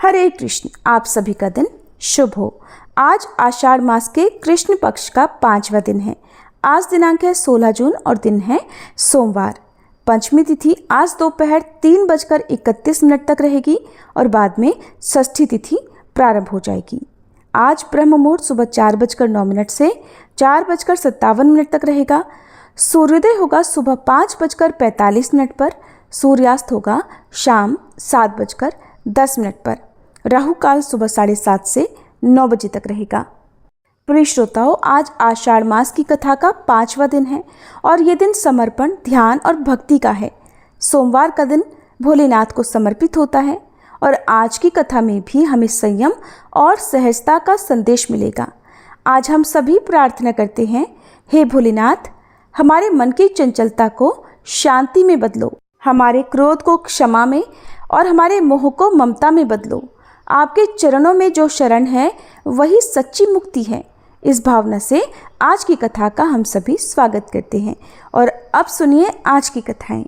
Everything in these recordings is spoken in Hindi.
हरे कृष्ण। आप सभी का दिन शुभ हो। आज आषाढ़ मास के कृष्ण पक्ष का 5वां दिन है। आज दिनांक है 16 जून और दिन है सोमवार। पंचमी तिथि आज दोपहर 3:31 तक रहेगी और बाद में षष्ठी तिथि प्रारंभ हो जाएगी। आज ब्रह्म मुहूर्त सुबह 4:09 से 4:57 तक रहेगा। सूर्योदय होगा सुबह 5:45 पर। सूर्यास्त होगा शाम 7:10 पर। राहु काल सुबह 7:30 से 9 बजे तक रहेगा। प्रिय श्रोताओं, आज आषाढ़ मास की कथा का 5वां दिन है और ये दिन समर्पण, ध्यान और भक्ति का है। सोमवार का दिन भोलेनाथ को समर्पित होता है और आज की कथा में भी हमें संयम और सहजता का संदेश मिलेगा। आज हम सभी प्रार्थना करते हैं, हे भोलेनाथ, हमारे मन की चंचलता को शांति में बदलो, हमारे क्रोध को क्षमा में और हमारे मोह को ममता में बदलो। आपके चरणों में जो शरण है वही सच्ची मुक्ति है। इस भावना से आज की कथा का हम सभी स्वागत करते हैं। और अब सुनिए आज की कथाएं।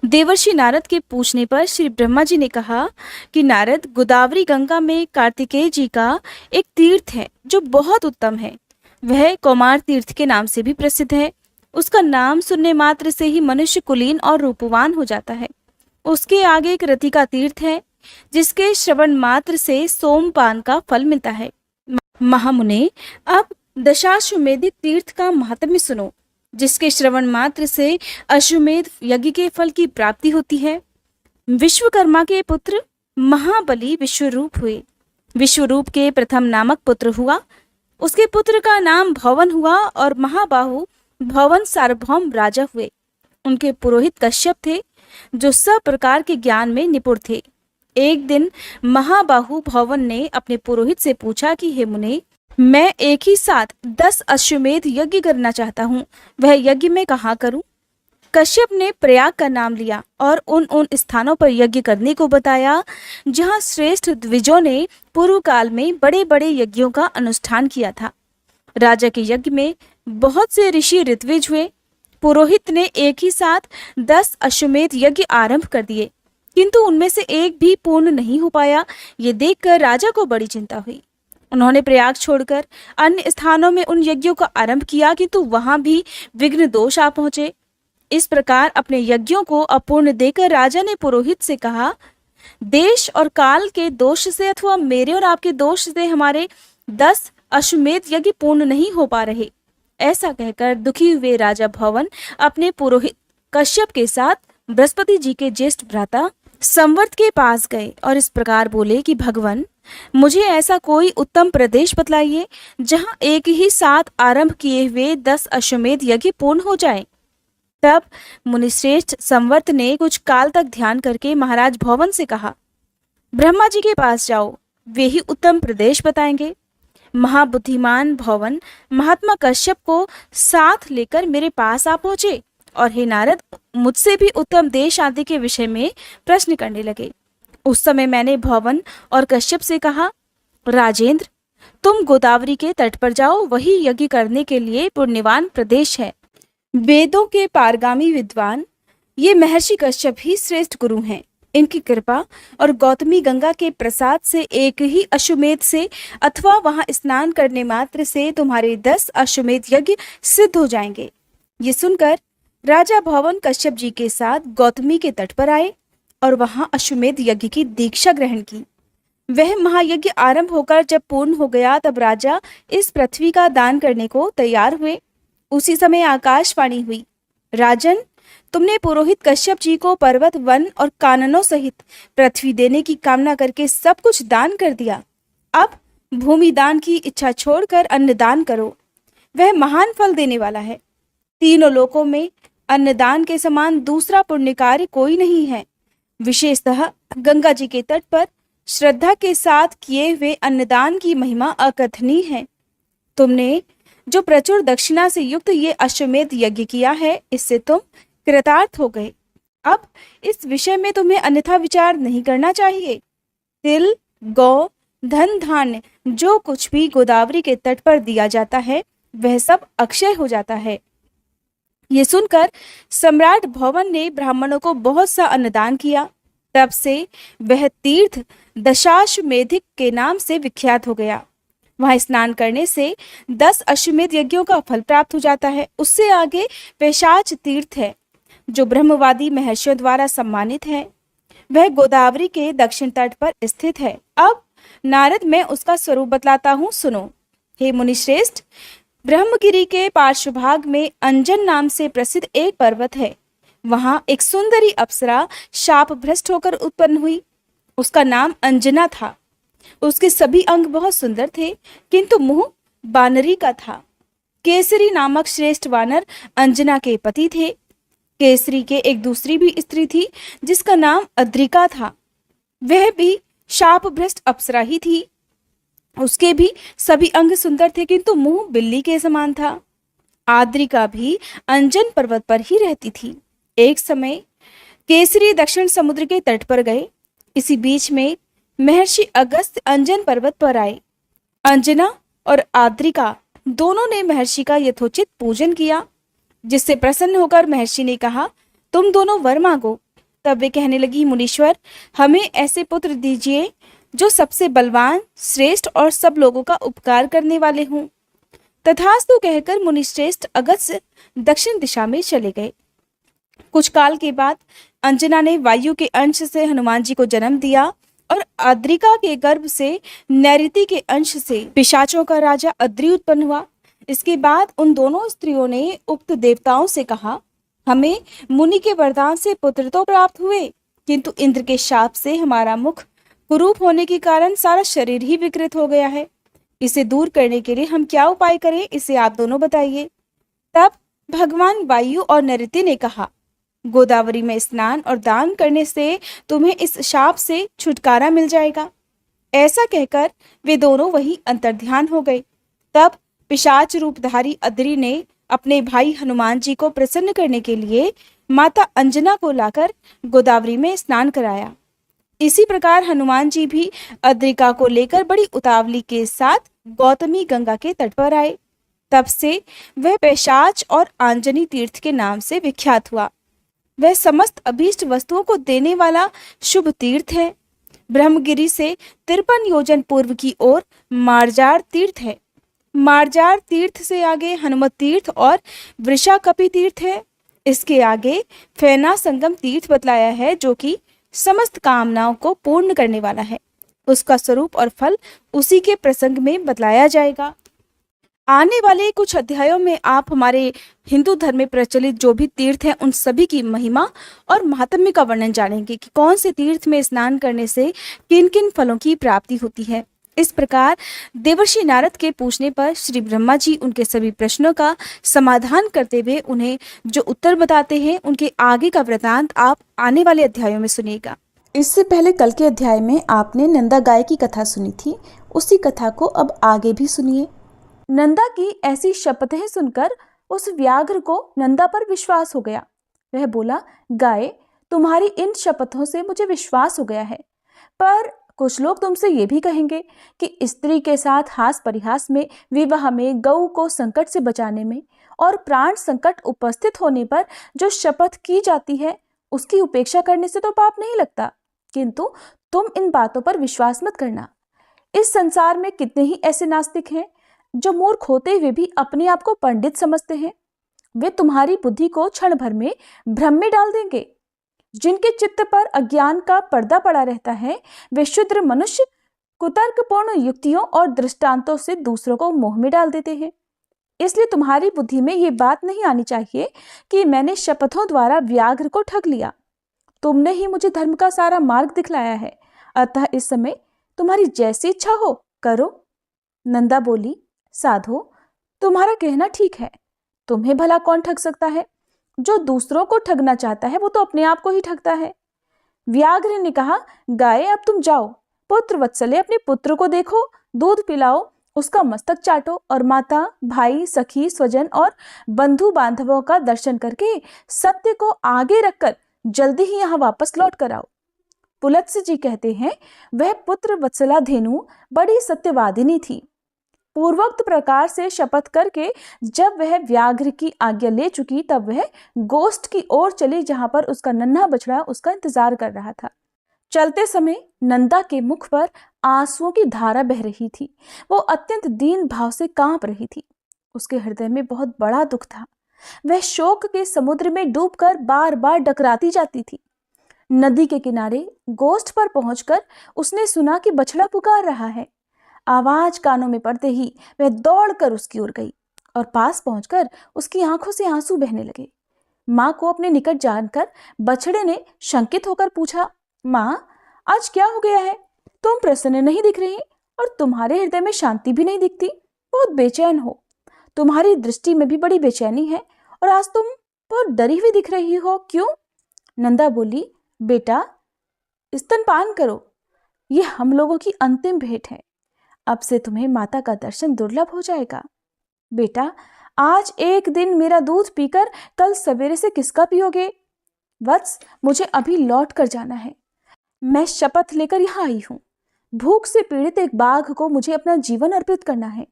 देवर्षि नारद के पूछने पर श्री ब्रह्मा जी ने कहा कि नारद, गोदावरी गंगा में कार्तिकेय जी का एक तीर्थ है जो बहुत उत्तम है। वह कौमार तीर्थ के नाम से भी प्रसिद्ध है। उसका नाम सुनने मात्र से ही मनुष्य कुलीन और रूपवान हो जाता है। उसके आगे एक रतिका तीर्थ है जिसके श्रवण मात्र से सोमपान का फल मिलता है। महामुने, अब दशाश्वमेधिक तीर्थ का महात्म्य सुनो, जिसके श्रवण मात्र से अश्वमेध यज्ञ के फल की प्राप्ति होती है। विश्वकर्मा के पुत्र महाबली विश्वरूप हुए। विश्वरूप के प्रथम नामक पुत्र हुआ। उसके पुत्र का नाम भवन हुआ और महाबाहु भवन सार्वभौम राजा हुए। उनके पुरोहित कश्यप थे जो सब प्रकार के ज्ञान में निपुण थे। एक दिन महाबाहु भवन ने अपने पुरोहित से पूछा कि हे मुने, मैं एक ही साथ 10 अश्वमेध यज्ञ करना चाहता हूँ। वह यज्ञ मैं कहाँ करूँ? कश्यप ने प्रयाग का नाम लिया और उन स्थानों पर यज्ञ करने को बताया जहाँ श्रेष्ठ द्विजों ने पूर्व काल में बड़े बड़े यज्ञों का अनुष्ठान किया था। राजा के यज्ञ में बहुत से ऋषि ऋत्विज हुए। पुरोहित ने एक ही साथ 10 अश्वमेध यज्ञ आरंभ कर दिए, किंतु उनमें से एक भी पूर्ण नहीं हो पाया। ये देखकर राजा को बड़ी चिंता हुई। उन्होंने प्रयाग छोड़कर अन्य स्थानों में उन यज्ञों का आरंभ किया, किंतु वहां भी विघ्न दोष आ पहुंचे। इस प्रकार अपने यज्ञों को अपूर्ण देकर राजा ने पुरोहित से कहा, देश और काल के दोष से अथवा मेरे और आपके दोष से हमारे 10 अश्वमेध यज्ञ पूर्ण नहीं हो पा रहे। ऐसा कहकर दुखी हुए राजा भवन अपने पुरोहित कश्यप के साथ बृहस्पति जी के ज्येष्ठ भ्राता संवर्त के पास गए और इस प्रकार बोले कि भगवान, मुझे ऐसा कोई उत्तम प्रदेश बतलाइए जहां एक ही साथ आरंभ किए हुए 10 अश्वमेध यज्ञ पूर्ण हो जाएं। तब मुनिश्रेष्ठ संवर्त ने कुछ काल तक ध्यान करके महाराज भवन से कहा, ब्रह्मा जी के पास जाओ, वे ही उत्तम प्रदेश बताएंगे। महाबुद्धिमान भवन महात्मा कश्यप को साथ लेकर मेरे पास आ पहुंचे और हे नारद, मुझसे भी उत्तम देश आदि के विषय में प्रश्न करने लगे। उस समय मैंने भवन और कश्यप से कहा, राजेंद्र, तुम गोदावरी के तट पर जाओ, वही यज्ञ करने के लिए पुण्यवान प्रदेश है। वेदों के पारगामी विद्वान ये महर्षि कश्यप ही श्रेष्ठ गुरु हैं। इनकी कृपा और गौतमी गंगा के प्रसाद से एक ही अश्वमेध से अथवा वहां स्नान करने मात्र से तुम्हारे 10 अश्वमेध यज्ञ सिद्ध हो जाएंगे। ये सुनकर राजा भवन कश्यप जी के साथ गौतमी के तट पर आए और वहां अश्वमेध यज्ञ की दीक्षा ग्रहण की। वह महायज्ञ आरंभ होकर जब पूर्ण हो गया तब राजा इस पृथ्वी का दान करने को तैयार हुए। उसी समय आकाशवाणी हुई, राजन, तुमने पुरोहित कश्यप जी को पर्वत, वन और काननों सहित पृथ्वी देने की कामना करके सब कुछ दान कर दिया। अब भूमि दान की इच्छा छोड़कर अन्न दान करो, वह महान फल देने वाला है। तीनों लोकों में अन्नदान के समान दूसरा पुण्य कार्य कोई नहीं है। विशेषतः गंगा जी के तट पर श्रद्धा के साथ किए हुए अन्नदान की महिमा अकथनीय है। तुमने जो प्रचुर दक्षिणा से युक्त ये अश्वमेध यज्ञ किया है, इससे तुम कृतार्थ हो गए। अब इस विषय में तुम्हें अन्यथा विचार नहीं करना चाहिए। तिल, गौ, धन, धान्य जो कुछ भी गोदावरी के तट पर दिया जाता है वह सब अक्षय हो जाता है। ये सुनकर सम्राट भवन ने ब्राह्मणों को बहुत सा अन्नदान किया। तब से वह तीर्थ दशाश्वमेधिक के नाम से विख्यात हो गया। वहां स्नान करने से 10 अश्वमेध यज्ञों का फल प्राप्त हो जाता है। उससे आगे पेशाच तीर्थ है जो ब्रह्मवादी महर्षियों द्वारा सम्मानित है। वह गोदावरी के दक्षिण तट पर स्थित है। अब नारद मैं उसका स्वरूप बतलाता हूँ, सुनो। हे मुनिश्रेष्ठ, ब्रह्मगिरी के पार्श्वभाग में अंजन नाम से प्रसिद्ध एक पर्वत है। वहां एक सुंदरी अप्सरा शाप भ्रष्ट होकर उत्पन्न हुई। उसका नाम अंजना था। उसके सभी अंग बहुत सुंदर थे, किंतु मुंह बानरी का था। केसरी नामक श्रेष्ठ वानर अंजना के पति थे। केसरी के एक दूसरी भी स्त्री थी जिसका नाम अद्रिका था। वह भी शाप भ्रष्ट अप्सरा ही थी। उसके भी सभी अंग सुंदर थे, किंतु मुंह बिल्ली के समान था। आद्रिका भी अंजन पर्वत पर ही रहती थी। एक समय केसरी दक्षिण समुद्र के तट पर गए। इसी बीच में महर्षि अगस्त्य अंजन पर्वत पर आए। अंजना और आद्रिका दोनों ने महर्षि का यथोचित पूजन किया, जिससे प्रसन्न होकर महर्षि ने कहा, तुम दोनों वर मांगो। तब वे कहने लगी, मुनीश्वर, हमें ऐसे पुत्र दीजिए जो सबसे बलवान, श्रेष्ठ और सब लोगों का उपकार करने वाले हों। तथास्तु कहकर मुनिश्रेष्ठ अगस्त्य दक्षिण दिशा में चले गए। कुछ काल के बाद अंजना ने वायु के अंश से हनुमान जी को जन्म दिया और आद्रिका के गर्भ से नैऋति के अंश से पिशाचों का राजा अद्रि उत्पन्न हुआ। इसके बाद उन दोनों स्त्रियों ने उक्त देवताओं से कहा, हमें मुनि के वरदान से पुत्र तो प्राप्त हुए, किंतु इंद्र के शाप से हमारा मुख कुरूप होने के कारण सारा शरीर ही विकृत हो गया है। इसे दूर करने के लिए हम क्या उपाय करें, इसे आप दोनों बताइए। तब भगवान वायु और नैऋति ने कहा, गोदावरी में स्नान और दान करने से तुम्हें इस शाप से छुटकारा मिल जाएगा। ऐसा कहकर वे दोनों वहीं अंतर्ध्यान हो गए। तब पिशाच रूपधारी अद्रि ने अपने भाई हनुमान जी को प्रसन्न करने के लिए माता अंजना को लाकर गोदावरी में स्नान कराया। इसी प्रकार हनुमान जी भी अद्रिका को लेकर बड़ी उतावली के साथ गौतमी गंगा के तट पर आए। तब से वह पेशाच और आंजनी तीर्थ के नाम से विख्यात हुआ। वह समस्त अभीष्ट वस्तुओं को देने वाला शुभ तीर्थ है। ब्रह्मगिरी से 53 योजन पूर्व की ओर मार्जार तीर्थ है। मार्जार तीर्थ से आगे हनुमत तीर्थ और वृषाकपि तीर्थ है। इसके आगे फेना संगम तीर्थ बतलाया है, जो कि समस्त कामनाओं को पूर्ण करने वाला है। उसका स्वरूप और फल उसी के प्रसंग में बतलाया जाएगा। आने वाले कुछ अध्यायों में आप हमारे हिंदू धर्म में प्रचलित जो भी तीर्थ हैं उन सभी की महिमा और महात्म्य का वर्णन जानेंगे कि कौन से तीर्थ में स्नान करने से किन किन फलों की प्राप्ति होती है। इस प्रकार देवर्षि नारद के पूछने पर श्री ब्रह्मा जी उनके सभी प्रश्नों का समाधान करते हुए उन्हें जो उत्तर बताते हैं, उनके आगे का वृतांत आप आने वाले अध्यायों में सुनिएगा। इससे पहले कल के अध्याय में आपने नंदा गाय की कथा सुनी थी, उसी कथा को अब आगे भी सुनिए। नंदा की ऐसी शपथें सुनकर उस व्याघ्र को नंदा पर विश्वास हो गया। वह बोला, गाय, तुम्हारी इन शपथों से मुझे विश्वास हो गया है, पर कुछ लोग तुमसे ये भी कहेंगे कि स्त्री के साथ हास परिहास में, विवाह में, गऊ को संकट से बचाने में और प्राण संकट उपस्थित होने पर जो शपथ की जाती है उसकी उपेक्षा करने से तो पाप नहीं लगता। किंतु तुम इन बातों पर विश्वास मत करना। इस संसार में कितने ही ऐसे नास्तिक हैं जो मूर्ख होते हुए भी अपने आप को पंडित समझते हैं। वे तुम्हारी बुद्धि को क्षण भर में भ्रम में डाल देंगे। जिनके चित्त पर अज्ञान का पर्दा पड़ा रहता है, वे शुद्र मनुष्य कुतर्कपूर्ण युक्तियों और दृष्टांतों से दूसरों को मोह में डाल देते हैं। इसलिए तुम्हारी बुद्धि में ये बात नहीं आनी चाहिए कि मैंने शपथों द्वारा व्याघ्र को ठग लिया। तुमने ही मुझे धर्म का सारा मार्ग दिखलाया है, अतः इस समय तुम्हारी जैसी इच्छा हो करो। नंदा बोली, साधो, तुम्हारा कहना ठीक है। तुम्हें भला कौन ठग सकता है? जो दूसरों को ठगना चाहता है वो तो अपने आप को ही ठगता है। व्याघ्र ने कहा, गाय, अब तुम जाओ। पुत्र वत्सले, अपने पुत्र को देखो, दूध पिलाओ, उसका मस्तक चाटो और माता, भाई, सखी, स्वजन और बंधु बांधवों का दर्शन करके सत्य को आगे रखकर जल्दी ही यहाँ वापस लौट कर आओ। पुलत्स्य जी कहते हैं, वह पुत्र वत्सला धेनु बड़ी सत्यवादिनी थी। पूर्वोक्त प्रकार से शपथ करके जब वह व्याघ्र की आज्ञा ले चुकी, तब वह गोष्ठ की ओर चली जहां पर उसका नन्हा बछड़ा उसका इंतजार कर रहा था। चलते समय नंदा के मुख पर आंसुओं की धारा बह रही थी। वो अत्यंत दीन भाव से कांप रही थी। उसके हृदय में बहुत बड़ा दुख था। वह शोक के समुद्र में डूबकर बार बार डकराती जाती थी। नदी के किनारे गोष्ठ पर पहुंचकर उसने सुना कि बछड़ा पुकार रहा है। आवाज कानों में पड़ते ही वह दौड़कर उसकी ओर गई और पास पहुंचकर उसकी आंखों से आंसू बहने लगे। माँ को अपने निकट जानकर बछड़े ने शंकित होकर पूछा, माँ, आज क्या हो गया है? तुम प्रसन्न नहीं दिख रही और तुम्हारे हृदय में शांति भी नहीं दिखती। बहुत बेचैन हो। तुम्हारी दृष्टि में भी बड़ी बेचैनी है और आज तुम बहुत डरी हुई दिख रही हो। क्यों? नंदा बोली, बेटा, स्तनपान करो। ये हम लोगों की अंतिम भेंट है। अब से तुम्हें माता का दर्शन दुर्लभ हो जाएगा। बेटा, आज एक दिन मेरा दूध पीकर कल सवेरे से किसका पियोगे? वत्स, मुझे अभी लौट कर जाना है। मैं शपथ लेकर यहाँ आई हूँ। भूख से पीड़ित एक बाघ को मुझे अपना जीवन अर्पित करना है।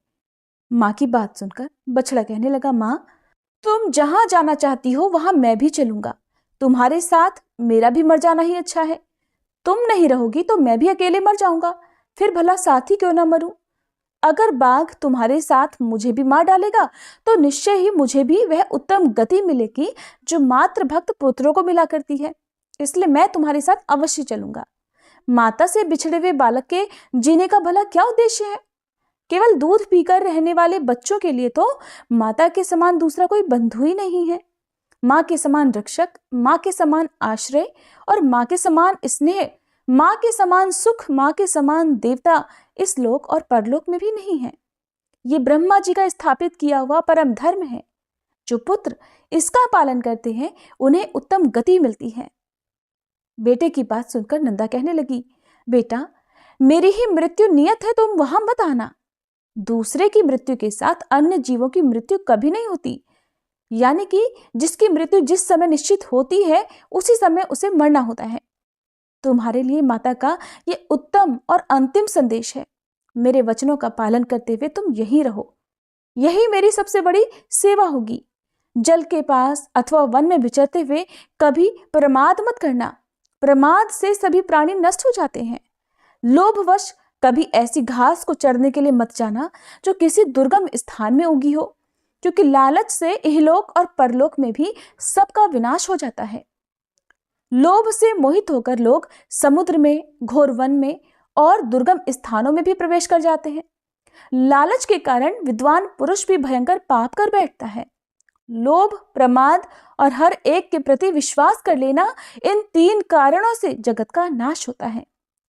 माँ की बात सुनकर बछड़ा कहने लगा, माँ, तुम जहां जाना चाहती हो वहां मैं भी चलूंगा। तुम्हारे साथ मेरा भी मर जाना ही अच्छा है। तुम नहीं रहोगी तो मैं भी अकेले मर जाऊंगा। फिर भला साथ ही क्यों ना मरूं? अगर बाघ तुम्हारे साथ मुझे भी मार डालेगा तो निश्चय ही मुझे भी वह उत्तम गति मिलेगी जो मात्र भक्त पुत्रों को मिला करती है। इसलिए मैं तुम्हारे साथ अवश्य चलूंगा। माता से बिछड़े हुए बालक के जीने का भला क्या उद्देश्य है? केवल दूध पीकर रहने वाले बच्चों के लिए तो माता के समान दूसरा कोई बंधु ही नहीं है। माँ के समान रक्षक, माँ के समान आश्रय और माँ के समान स्नेह, माँ के समान सुख, माँ के समान देवता इस लोक और परलोक में भी नहीं है। ये ब्रह्मा जी का स्थापित किया हुआ परम धर्म है। जो पुत्र इसका पालन करते हैं उन्हें उत्तम गति मिलती है। बेटे की बात सुनकर नंदा कहने लगी, बेटा, मेरी ही मृत्यु नियत है, तुम वहां मत आना। दूसरे की मृत्यु के साथ अन्य जीवों की मृत्यु कभी नहीं होती। यानी कि जिसकी मृत्यु जिस समय निश्चित होती है उसी समय उसे मरना होता है। तुम्हारे लिए माता का ये उत्तम और अंतिम संदेश है। मेरे वचनों का पालन करते हुए तुम यहीं रहो। यही मेरी सबसे बड़ी सेवा होगी। जल के पास अथवा वन में विचरते हुए कभी प्रमाद मत करना। प्रमाद से सभी प्राणी नष्ट हो जाते हैं। लोभवश कभी ऐसी घास को चरने के लिए मत जाना जो किसी दुर्गम स्थान में उगी हो, क्योंकि लालच से इहलोक और परलोक में भी सबका विनाश हो जाता है। लोभ से मोहित होकर लोग समुद्र में, घोर वन में और दुर्गम स्थानों में भी प्रवेश कर जाते हैं। लालच के कारण विद्वान पुरुष भी भयंकर पाप कर बैठता है। लोभ, प्रमाद और हर एक के प्रति विश्वास कर लेना, इन 3 कारणों से जगत का नाश होता है।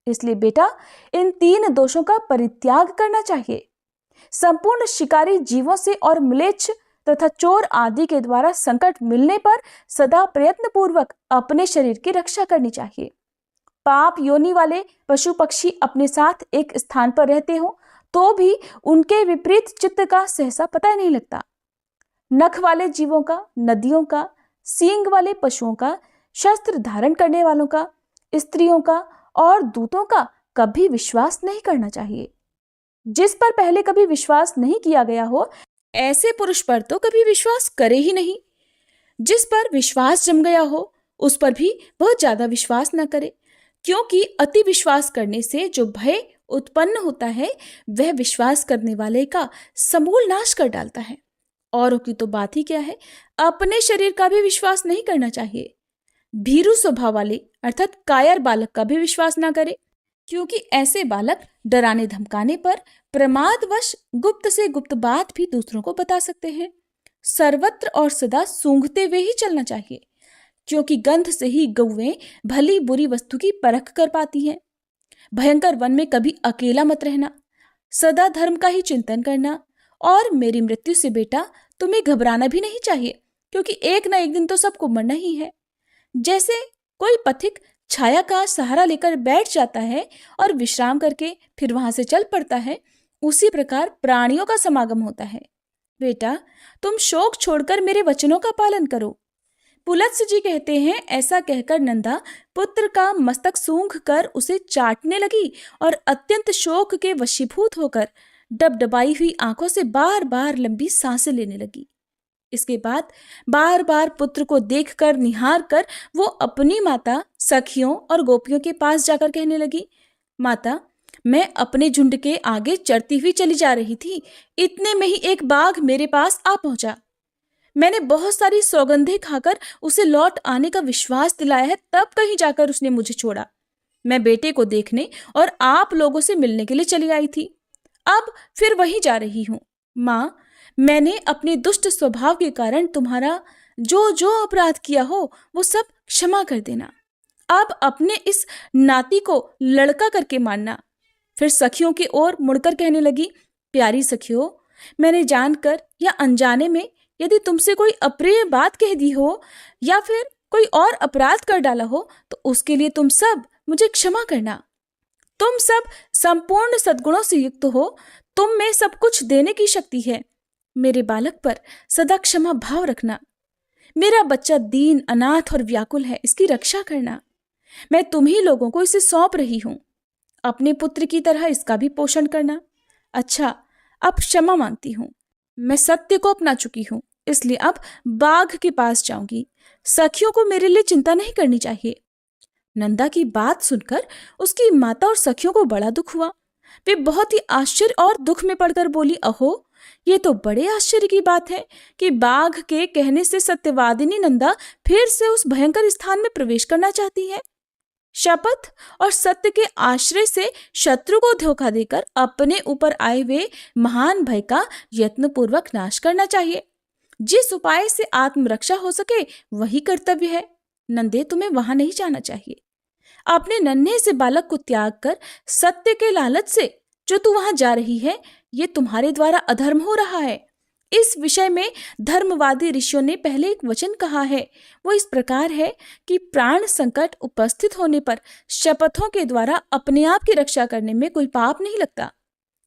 इसलिए बेटा, इन 3 दोषों का परित्याग करना चाहिए। संपूर्ण शिकारी जीवों से और म्लेच्छ तथा चोर आदि के द्वारा संकट मिलने पर सदा प्रयत्न पूर्वक अपने शरीर की रक्षा करनी चाहिए। पाप योनि वाले पशु पक्षी अपने साथ एक स्थान पर रहते हो तो भी उनके विपरीत चित्त का सहसा पता नहीं लगता। नख वाले जीवों का, नदियों का, सींग वाले पशुओं का, शस्त्र धारण करने वालों का, स्त्रियों का और दूतों का कभी विश्वास नहीं करना चाहिए। जिस पर पहले कभी विश्वास नहीं किया गया हो ऐसे पुरुष पर तो कभी विश्वास करे ही नहीं। जिस पर विश्वास जम गया हो उस पर भी बहुत ज्यादा विश्वास न करे, क्योंकि अति विश्वास करने से जो भय उत्पन्न होता है वह विश्वास करने वाले का समूल नाश कर डालता है। औरों की तो बात ही क्या है, अपने शरीर का भी विश्वास नहीं करना चाहिए। भीरू स्वभाव वाले अर्थात कायर बालक का भी विश्वास ना करे, क्योंकि ऐसे बालक डराने धमकाने पर प्रमादवश गुप्त से गुप्त बात भी दूसरों को बता सकते हैं। सर्वत्र और सदा सूंघते हुए ही चलना चाहिए, क्योंकि गंध से ही गौएं भली बुरी वस्तु की परख कर पाती हैं। भयंकर वन में कभी अकेला मत रहना, सदा धर्म का ही चिंतन करना। और मेरी मृत्यु से बेटा तुम्हें घबराना भी नहीं चाहिए, क्योंकि एक ना एक दिन तो सबको मरना ही है। जैसे कोई पथिक छाया का सहारा लेकर बैठ जाता है और विश्राम करके फिर वहां से चल पड़ता है, उसी प्रकार प्राणियों का समागम होता है। बेटा, तुम शोक छोड़कर मेरे वचनों का पालन करो। पुलत्स्य जी कहते हैं, ऐसा कहकर नंदा पुत्र का मस्तक सूंघ कर उसे चाटने लगी और अत्यंत शोक के वशीभूत होकर डबडबाई हुई आंखों से बार बार लंबी सांसें लेने लगी। इसके बाद बार बार पुत्र को देखकर निहार कर वो अपनी माता, सखियों और गोपियों के पास जाकर कहने लगी, माता, मैं अपने झुंड के आगे चरती हुई चली जा रही थी। इतने में ही एक बाघ मेरे पास आ पहुंचा। मैंने बहुत सारी सौगंधें खाकर उसे लौट आने का विश्वास दिलाया है, तब कहीं जाकर उसने मुझे छोड़ा। मैं बेटे को देखने और आप लोगों से मिलने के लिए चली आई थी। अब फिर वहीं जा रही हूँ। माँ, मैंने अपने दुष्ट स्वभाव के कारण तुम्हारा जो जो अपराध किया हो वो सब क्षमा कर देना। अब अपने इस नाती को लड़का करके मानना। फिर सखियों की ओर मुड़कर कहने लगी, प्यारी सखियों, मैंने जानकर या अनजाने में यदि तुमसे कोई अप्रिय बात कह दी हो या फिर कोई और अपराध कर डाला हो तो उसके लिए तुम सब मुझे क्षमा करना। तुम सब संपूर्ण सद्गुणों से युक्त हो, तुम में सब कुछ देने की शक्ति है। मेरे बालक पर सदा क्षमा भाव रखना। मेरा बच्चा दीन, अनाथ और व्याकुल है, इसकी रक्षा करना। मैं तुम ही लोगों को इसे सौंप रही हूं। अपने पुत्र की तरह इसका भी पोषण करना। अच्छा, अब क्षमा मांगती हूं। मैं सत्य को अपना चुकी हूं, इसलिए अब बाघ के पास जाऊंगी। सखियों को मेरे लिए चिंता नहीं करनी चाहिए। नंदा की बात सुनकर उसकी माता और सखियों को बड़ा दुख हुआ। वे बहुत ही आश्चर्य और दुख में पड़कर बोली, अहो, ये तो बड़े आश्चर्य की बात है कि बाघ के कहने से सत्यवादिनी नंदा फिर से उस भयंकर स्थान में प्रवेश करना चाहती है। शपथ और सत्य के आश्रय से शत्रु को धोखा देकर अपने ऊपर आए हुए महान भय का यत्नपूर्वक नाश करना चाहिए। जिस उपाय से आत्मरक्षा हो सके वही कर्तव्य है। नंदे, तुम्हें वहां नहीं जाना चाहिए। अपने नन्हे से बालक को त्याग कर सत्य के लालच से जो तू वहां जा रही है, ये तुम्हारे द्वारा अधर्म हो रहा है। इस विषय में धर्मवादी ऋषियों ने पहले एक वचन कहा है। वो इस प्रकार है कि प्राण संकट उपस्थित होने पर शपथों के द्वारा अपने आप की रक्षा करने में कोई पाप नहीं लगता।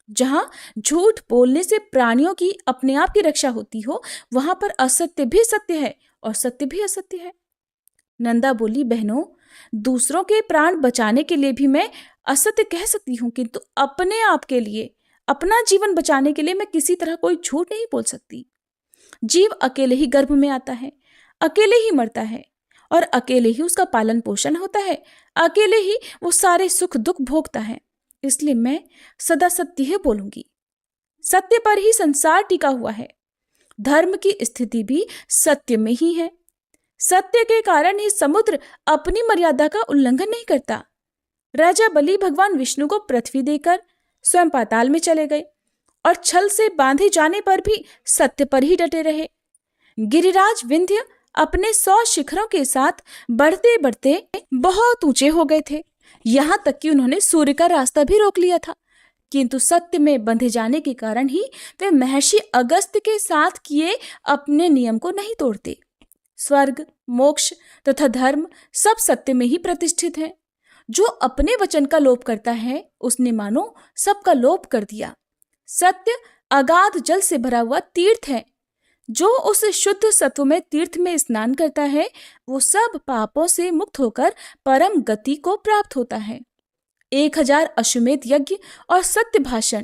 जहां झूठ बोलने से प्राणियों की अपने आप की रक्षा होती हो, वहां पर असत्य भी सत्य है और सत्य भी असत्य है। नंदा बोली, बहनों, दूसरों के प्राण बचाने के लिए भी मैं असत्य कह सकती हूँ, किंतु अपने आप के लिए, अपना जीवन बचाने के लिए मैं किसी तरह कोई झूठ नहीं बोल सकती। जीव अकेले ही गर्भ में आता है, अकेले ही मरता है और अकेले ही उसका पालन पोषण होता है, अकेले ही वो सारे सुख दुख भोगता है। इसलिए मैं सदा सत्य ही बोलूंगी। सत्य पर ही संसार टिका हुआ है। धर्म की स्थिति भी सत्य में ही है। सत्य के कारण ही समुद्र अपनी मर्यादा का उल्लंघन नहीं करता। राजा बलि भगवान विष्णु को पृथ्वी देकर स्वयं पाताल में चले गए और छल से बांधे जाने पर भी सत्य पर ही डटे रहे। गिरिराज विंध्य अपने 100 शिखरों के साथ बढ़ते बढ़ते बहुत ऊंचे हो गए थे। यहां तक कि उन्होंने सूर्य का रास्ता भी रोक लिया था, किंतु सत्य में बंधे जाने के कारण ही वे महर्षि अगस्त्य के साथ किए अपने नियम को नहीं तोड़ते। स्वर्ग, मोक्ष तथा धर्म सब सत्य में ही प्रतिष्ठित है। जो अपने वचन का लोप करता है उसने मानो सबका लोप कर दिया। सत्य अगाध जल से भरा हुआ तीर्थ है। जो उस शुद्ध सत्व में तीर्थ में स्नान करता है वो सब पापों से मुक्त होकर परम गति को प्राप्त होता है। 1000 अश्वमेध यज्ञ और सत्य भाषण,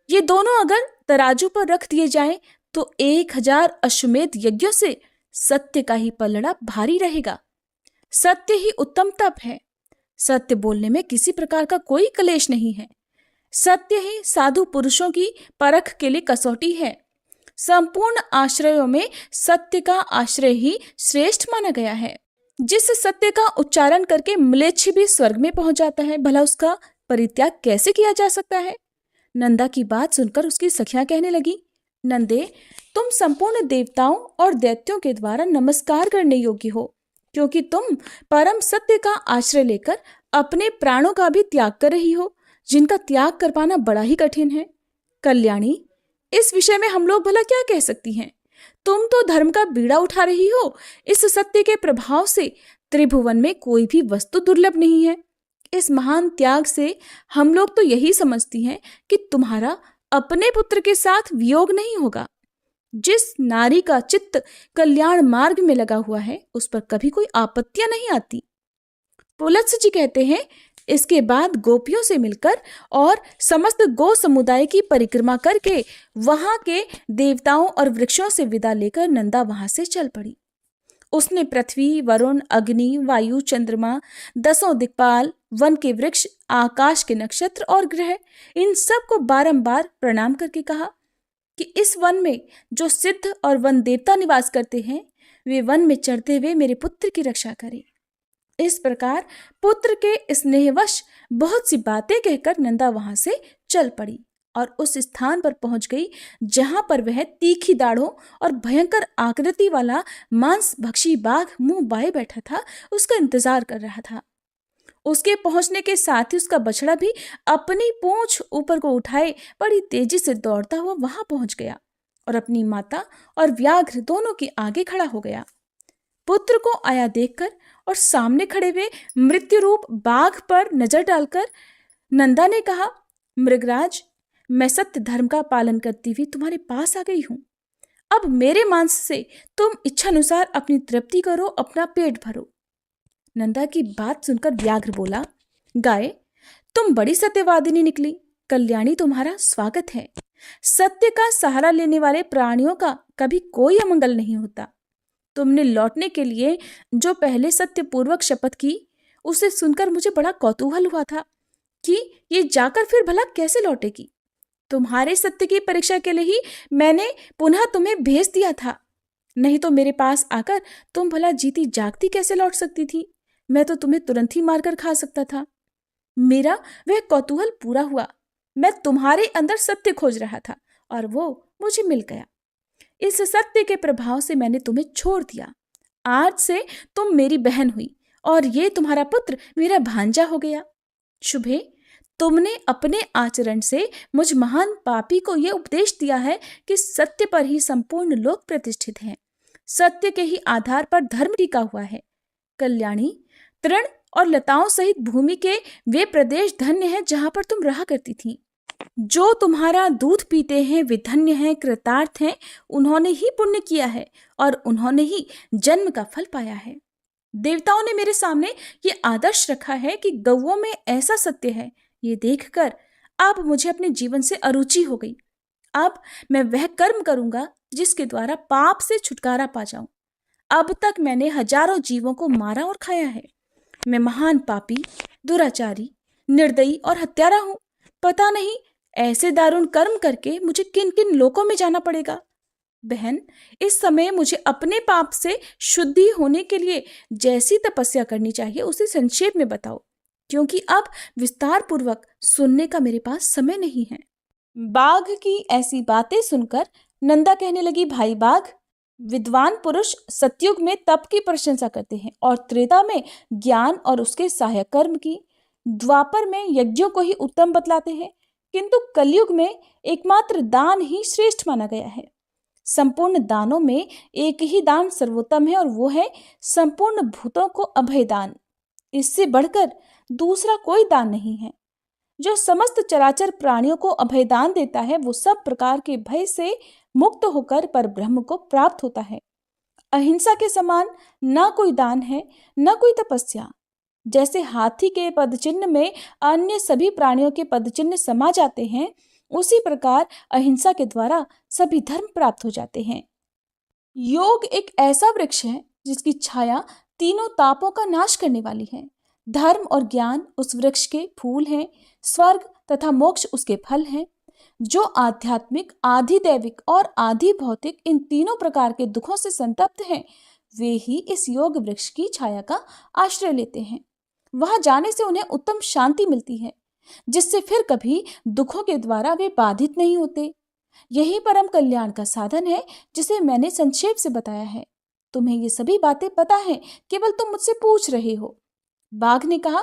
ये दोनों अगर तराजू पर रख दिए जाएं तो 1000 अश्वमेध यज्ञों से सत्य का ही पलड़ा भारी रहेगा। सत्य ही उत्तम तप है। सत्य बोलने में किसी प्रकार का कोई क्लेश नहीं है। सत्य ही साधु पुरुषों की परख के लिए कसौटी है। संपूर्ण आश्रयों में सत्य का आश्रय ही श्रेष्ठ माना गया है। जिस सत्य का उच्चारण करके म्लेच्छ भी स्वर्ग में पहुंच जाता है, भला उसका परित्याग कैसे किया जा सकता है? नंदा की बात सुनकर उसकी सखियां कहने लगी, नंदे, तुम संपूर्ण देवताओं और दैत्यों के द्वारा नमस्कार करने योग्य हो, क्योंकि तुम परम सत्य का आश्रय लेकर अपने प्राणों का भी त्याग कर रही हो, जिनका त्याग कर पाना बड़ा ही कठिन है। कल्याणी, इस विषय में हम लोग भला क्या कह सकती हैं? तुम तो धर्म का बीड़ा उठा रही हो। इस सत्य के प्रभाव से त्रिभुवन में कोई भी वस्तु दुर्लभ नहीं है। इस महान त्याग से हम लोग तो यही समझती हैं कि तुम्हारा अपने पुत्र के साथ वियोग नहीं होगा। जिस नारी का चित्त कल्याण मार्ग में लगा हुआ है उस पर कभी कोई आपत्तियां नहीं आती। पुलत्स्य जी कहते हैं, इसके बाद गोपियों से मिलकर और समस्त गो समुदाय की परिक्रमा करके वहां के देवताओं और वृक्षों से विदा लेकर नंदा वहां से चल पड़ी। उसने पृथ्वी, वरुण, अग्नि, वायु, चंद्रमा, 10 दिक्पाल, वन के वृक्ष, आकाश के नक्षत्र और ग्रह, इन सब को बारंबार प्रणाम करके कहा कि इस वन में जो सिद्ध और वन देवता निवास करते हैं वे वन में चढ़ते हुए मेरे पुत्र की रक्षा करें। इस प्रकार पुत्र के स्नेहवश बहुत सी बातें कहकर नंदा वहां से चल पड़ी और उस स्थान पर पहुंच गई जहां पर वह तीखी दाढ़ों और भयंकर आकृति वाला मांस भक्षी बाघ मुंह बाए बैठा था, उसका इंतजार कर रहा था। उसके पहुंचने के साथ ही उसका बछड़ा भी अपनी पूंछ ऊपर को उठाए बड़ी तेजी से दौड़ता हुआ वहां पहुंच गया और अपनी माता और व्याघ्र दोनों के आगे खड़ा हो गया। पुत्र को आया देखकर और सामने खड़े हुए मृत्यु रूप बाघ पर नजर डालकर नंदा ने कहा, मृगराज, मैं सत्य धर्म का पालन करती हुई तुम्हारे पास आ गई हूं। अब मेरे मांस से तुम इच्छानुसार अपनी तृप्ति करो, अपना पेट भरो। नंदा की बात सुनकर व्याघ्र बोला, गाय, तुम बड़ी सत्यवादिनी निकली। कल्याणी तुम्हारा स्वागत है। सत्य का सहारा लेने वाले प्राणियों का कभी कोई अमंगल नहीं होता। तुमने लौटने के लिए जो पहले सत्यपूर्वक शपथ की उसे सुनकर मुझे बड़ा कौतूहल हुआ था कि ये जाकर फिर भला कैसे लौटेगी। तुम्हारे सत्य की परीक्षा के लिए ही मैंने पुनः तुम्हें भेज दिया था, नहीं तो मेरे पास आकर तुम भला जीती जागती कैसे लौट सकती थी। मैं तो तुम्हें तुरंत ही मारकर खा सकता था। मेरा वह कौतूहल पूरा हुआ। मैं तुम्हारे अंदर सत्य खोज रहा था और वो मुझे मिल गया। इस सत्य के प्रभाव से मैंने तुम्हें छोड़ दिया। आज से तुम मेरी बहन हुई और ये तुम्हारा पुत्र मेरा भांजा हो गया। शुभे, तुमने अपने आचरण से मुझ महान पापी को यह उपदेश दिया है कि सत्य पर ही संपूर्ण लोक प्रतिष्ठित हैं। सत्य के ही आधार पर धर्म टिका हुआ है। कल्याणी, तृण और लताओं सहित भूमि के वे प्रदेश धन्य हैं जहां पर तुम रहा करती थी। जो तुम्हारा दूध पीते हैं वे धन्य हैं, कृतार्थ हैं। उन्होंने ही पुण्य किया है और उन्होंने ही जन्म का फल पाया है। देवताओं ने मेरे सामने ये आदर्श रखा है कि गौओं में ऐसा सत्य है। ये देखकर अब मुझे अपने जीवन से अरुचि हो गई। अब मैं वह कर्म करूंगा जिसके द्वारा पाप से छुटकारा पा जाऊं। अब तक मैंने हजारों जीवों को मारा और खाया है। मैं महान पापी, दुराचारी, निर्दयी और हत्यारा हूं। पता नहीं ऐसे दारुण कर्म करके मुझे किन किन लोकों में जाना पड़ेगा। बहन, इस समय मुझे अपने पाप से शुद्धि होने के लिए जैसी तपस्या करनी चाहिए उसे संक्षेप में बताओ, क्योंकि अब विस्तार पूर्वक सुनने का मेरे पास समय नहीं है। बाघ की ऐसी बातें सुनकर नंदा कहने लगी, भाई बाघ, विद्वान पुरुष सतयुग में तप की प्रशंसा करते हैं और त्रेता में ज्ञान और उसके सहायक कर्म की, द्वापर में यज्ञों को ही उत्तम बतलाते हैं, किंतु कलयुग में एकमात्र दान ही श्रेष्ठ माना गया है। संपूर्ण दानों में एक ही दान सर्वोत्तम है और वो है संपूर्ण भूतों को अभय दान। इससे बढ़कर दूसरा कोई दान नहीं है। जो समस्त चराचर प्राणियों को अभय दान देता है वो सब प्रकार के भय से मुक्त होकर पर ब्रह्म को प्राप्त होता है। अहिंसा के समान न कोई दान है न कोई तपस्या। जैसे हाथी के पदचिन्ह में अन्य सभी प्राणियों के पदचिन्ह समा जाते हैं, उसी प्रकार अहिंसा के द्वारा सभी धर्म प्राप्त हो जाते हैं। योग एक ऐसा वृक्ष है जिसकी छाया तीनों तापों का नाश करने वाली है। धर्म और ज्ञान उस वृक्ष के फूल हैं, स्वर्ग तथा मोक्ष उसके फल हैं। जो आध्यात्मिक, आधि दैविक और आधि भौतिक इन तीनों प्रकार के दुखों से संतप्त हैं, वे ही इस योग वृक्ष की छाया का आश्रय लेते हैं। वहां जाने से उन्हें उत्तम शांति मिलती है, जिससे फिर कभी दुखों के द्वारा वे बाधित नहीं होते। यही परम कल्याण का साधन है जिसे मैंने संक्षेप से बताया है। तुम्हें ये सभी बातें पता है, केवल तुम मुझसे पूछ रहे हो। बाघ ने कहा,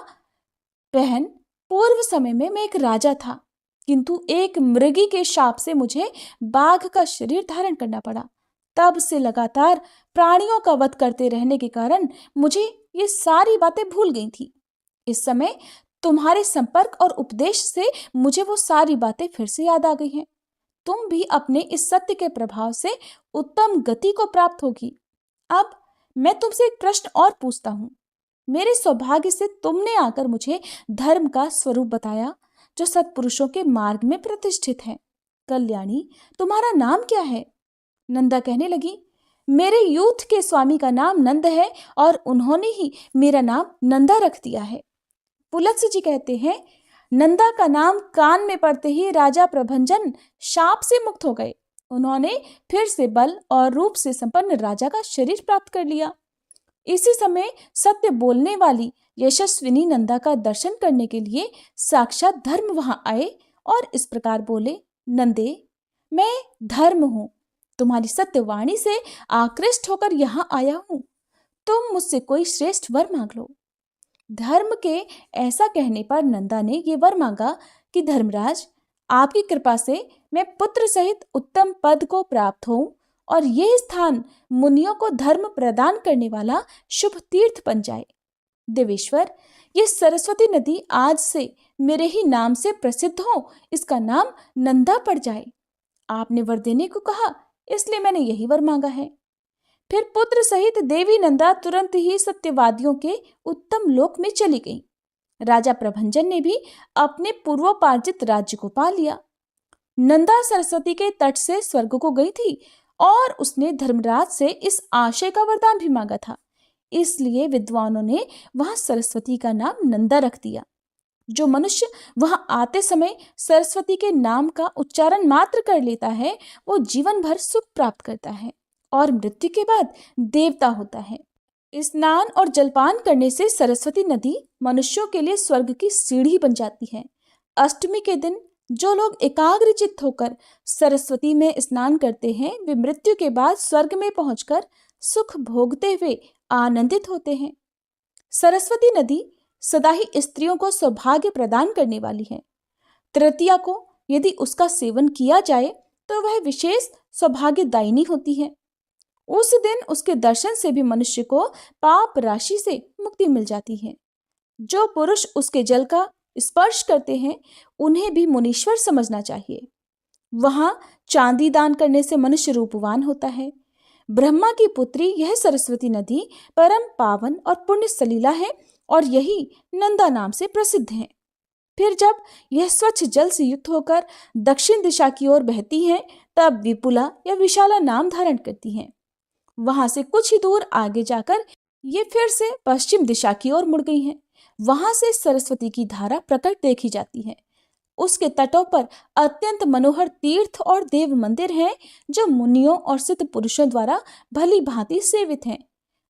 बहन, पूर्व समय में मैं एक राजा था, किंतु एक मृगी के शाप से मुझे बाघ का शरीर धारण करना पड़ा। तब से लगातार प्राणियों का वध करते रहने के कारण मुझे ये सारी बातें भूल गई थी। इस समय तुम्हारे संपर्क और उपदेश से मुझे वो सारी बातें फिर से याद आ गई हैं। तुम भी अपने इस सत्य के प्रभाव से उत्तम गति को प्राप्त होगी। अब मैं तुमसे एक प्रश्न और पूछता हूँ। मेरे सौभाग्य से तुमने आकर मुझे धर्म का स्वरूप बताया जो सत्पुरुषों के मार्ग में प्रतिष्ठित है। कल्याणी, तुम्हारा नाम क्या है? नंदा कहने लगी, मेरे यूथ के स्वामी का नाम नंद है और उन्होंने ही मेरा नाम नंदा रख दिया है। पुलत्स्य जी कहते हैं, नंदा का नाम कान में पड़ते ही राजा प्रभंजन शाप से मुक्त हो गए। उन्होंने फिर से बल और रूप से संपन्न राजा का शरीर प्राप्त कर लिया। इसी समय सत्य बोलने वाली यशस्विनी नंदा का दर्शन करने के लिए साक्षात धर्म वहां आए और इस प्रकार बोले, नंदे, मैं धर्म हूं, तुम्हारी सत्यवाणी से आकृष्ट होकर यहां आया हूं। तुम मुझसे कोई श्रेष्ठ वर मांग लो। धर्म के ऐसा कहने पर नंदा ने ये वर मांगा कि धर्मराज, आपकी कृपा से मैं पुत्र सहित उत्तम पद को प्राप्त होऊं और यह स्थान मुनियों को धर्म प्रदान करने वाला शुभ तीर्थ बन जाए। देवेश्वर, ये सरस्वती नदी आज से मेरे ही नाम से प्रसिद्ध हो, इसका नाम नंदा पड़ जाए। आपने वर देने को कहा, इसलिए मैंने यही वर मांगा है। फिर पुत्र सहित देवी नंदा तुरंत ही सत्यवादियों के उत्तम लोक में चली गई। राजा प्रभंजन ने भी अपने पूर्वोपार्जित राज्य को पा लिया। नंदा सरस्वती के तट से स्वर्ग को गई थी और उसने धर्मराज से इस आशय का वरदान भी मांगा था। इसलिए विद्वानों ने वहां सरस्वती का नाम नंदा रख दिया। जो मनुष्य वहां आते समय सरस्वती के नाम का उच्चारण मात्र कर लेता है, वो जीवन भर सुख प्राप्त करता है और मृत्यु के बाद देवता होता है। स्नान और जलपान करने से सरस्वती नदी मनुष्यों के लिए स्वर्ग की सीढ़ी बन जाती है। अष्टमी के दिन जो लोग एकाग्रचित्त होकर सरस्वती में स्नान करते हैं, वे मृत्यु के बाद स्वर्ग में पहुंचकर सुख भोगते हुए आनंदित होते हैं। सरस्वती नदी सदा ही स्त्रियों को सौभाग्य प्रदान करने वाली है। तृतीया को यदि उसका सेवन किया जाए तो वह विशेष सौभाग्यदायिनी होती है। उस दिन उसके दर्शन से भी मनुष्य को पाप राशि से मुक्ति मिल जाती है। जो पुरुष उसके जल का स्पर्श करते हैं, उन्हें भी मुनीश्वर समझना चाहिए। वहां चांदी दान करने से मनुष्य रूपवान होता है। ब्रह्मा की पुत्री यह सरस्वती नदी परम पावन और पुण्य सलीला है और यही नंदा नाम से प्रसिद्ध है। फिर जब यह स्वच्छ जल से युक्त होकर दक्षिण दिशा की ओर बहती है, तब विपुला या विशाला नाम धारण करती है। वहां से कुछ ही दूर आगे जाकर ये फिर से पश्चिम दिशा की ओर मुड़ गई है। वहां से सरस्वती की धारा प्रकट देखी जाती है। उसके तटों पर अत्यंत मनोहर तीर्थ और देव मंदिर हैं, जो मुनियों और सिद्ध पुरुषों द्वारा भली भांति सेवित हैं।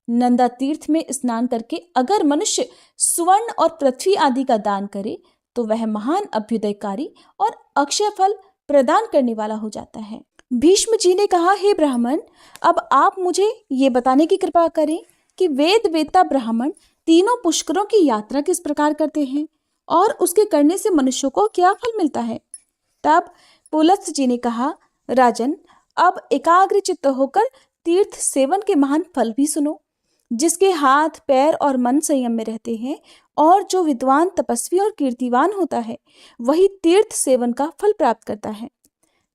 नंदा तीर्थ में स्नान करके अगर मनुष्य स्वर्ण और पृथ्वी आदि का दान करे, तो वह महान अभ्युदयकारी और अक्षय फल प्रदान करने वाला हो जाता है। भीष्म जी ने कहा, हे ब्राह्मण, अब आप मुझे ये बताने की कृपा करें कि वेद वेत्ता ब्राह्मण तीनों पुष्करों की यात्रा किस प्रकार करते हैं और उसके करने से मनुष्यों को क्या फल मिलता है। तब पुलत्स्य जी ने कहा, राजन, अब एकाग्रचित्त होकर तीर्थ सेवन के महान फल भी सुनो। जिसके हाथ पैर और मन संयम में रहते हैं और जो विद्वान तपस्वी और कीर्तिवान होता है, वही तीर्थ सेवन का फल प्राप्त करता है।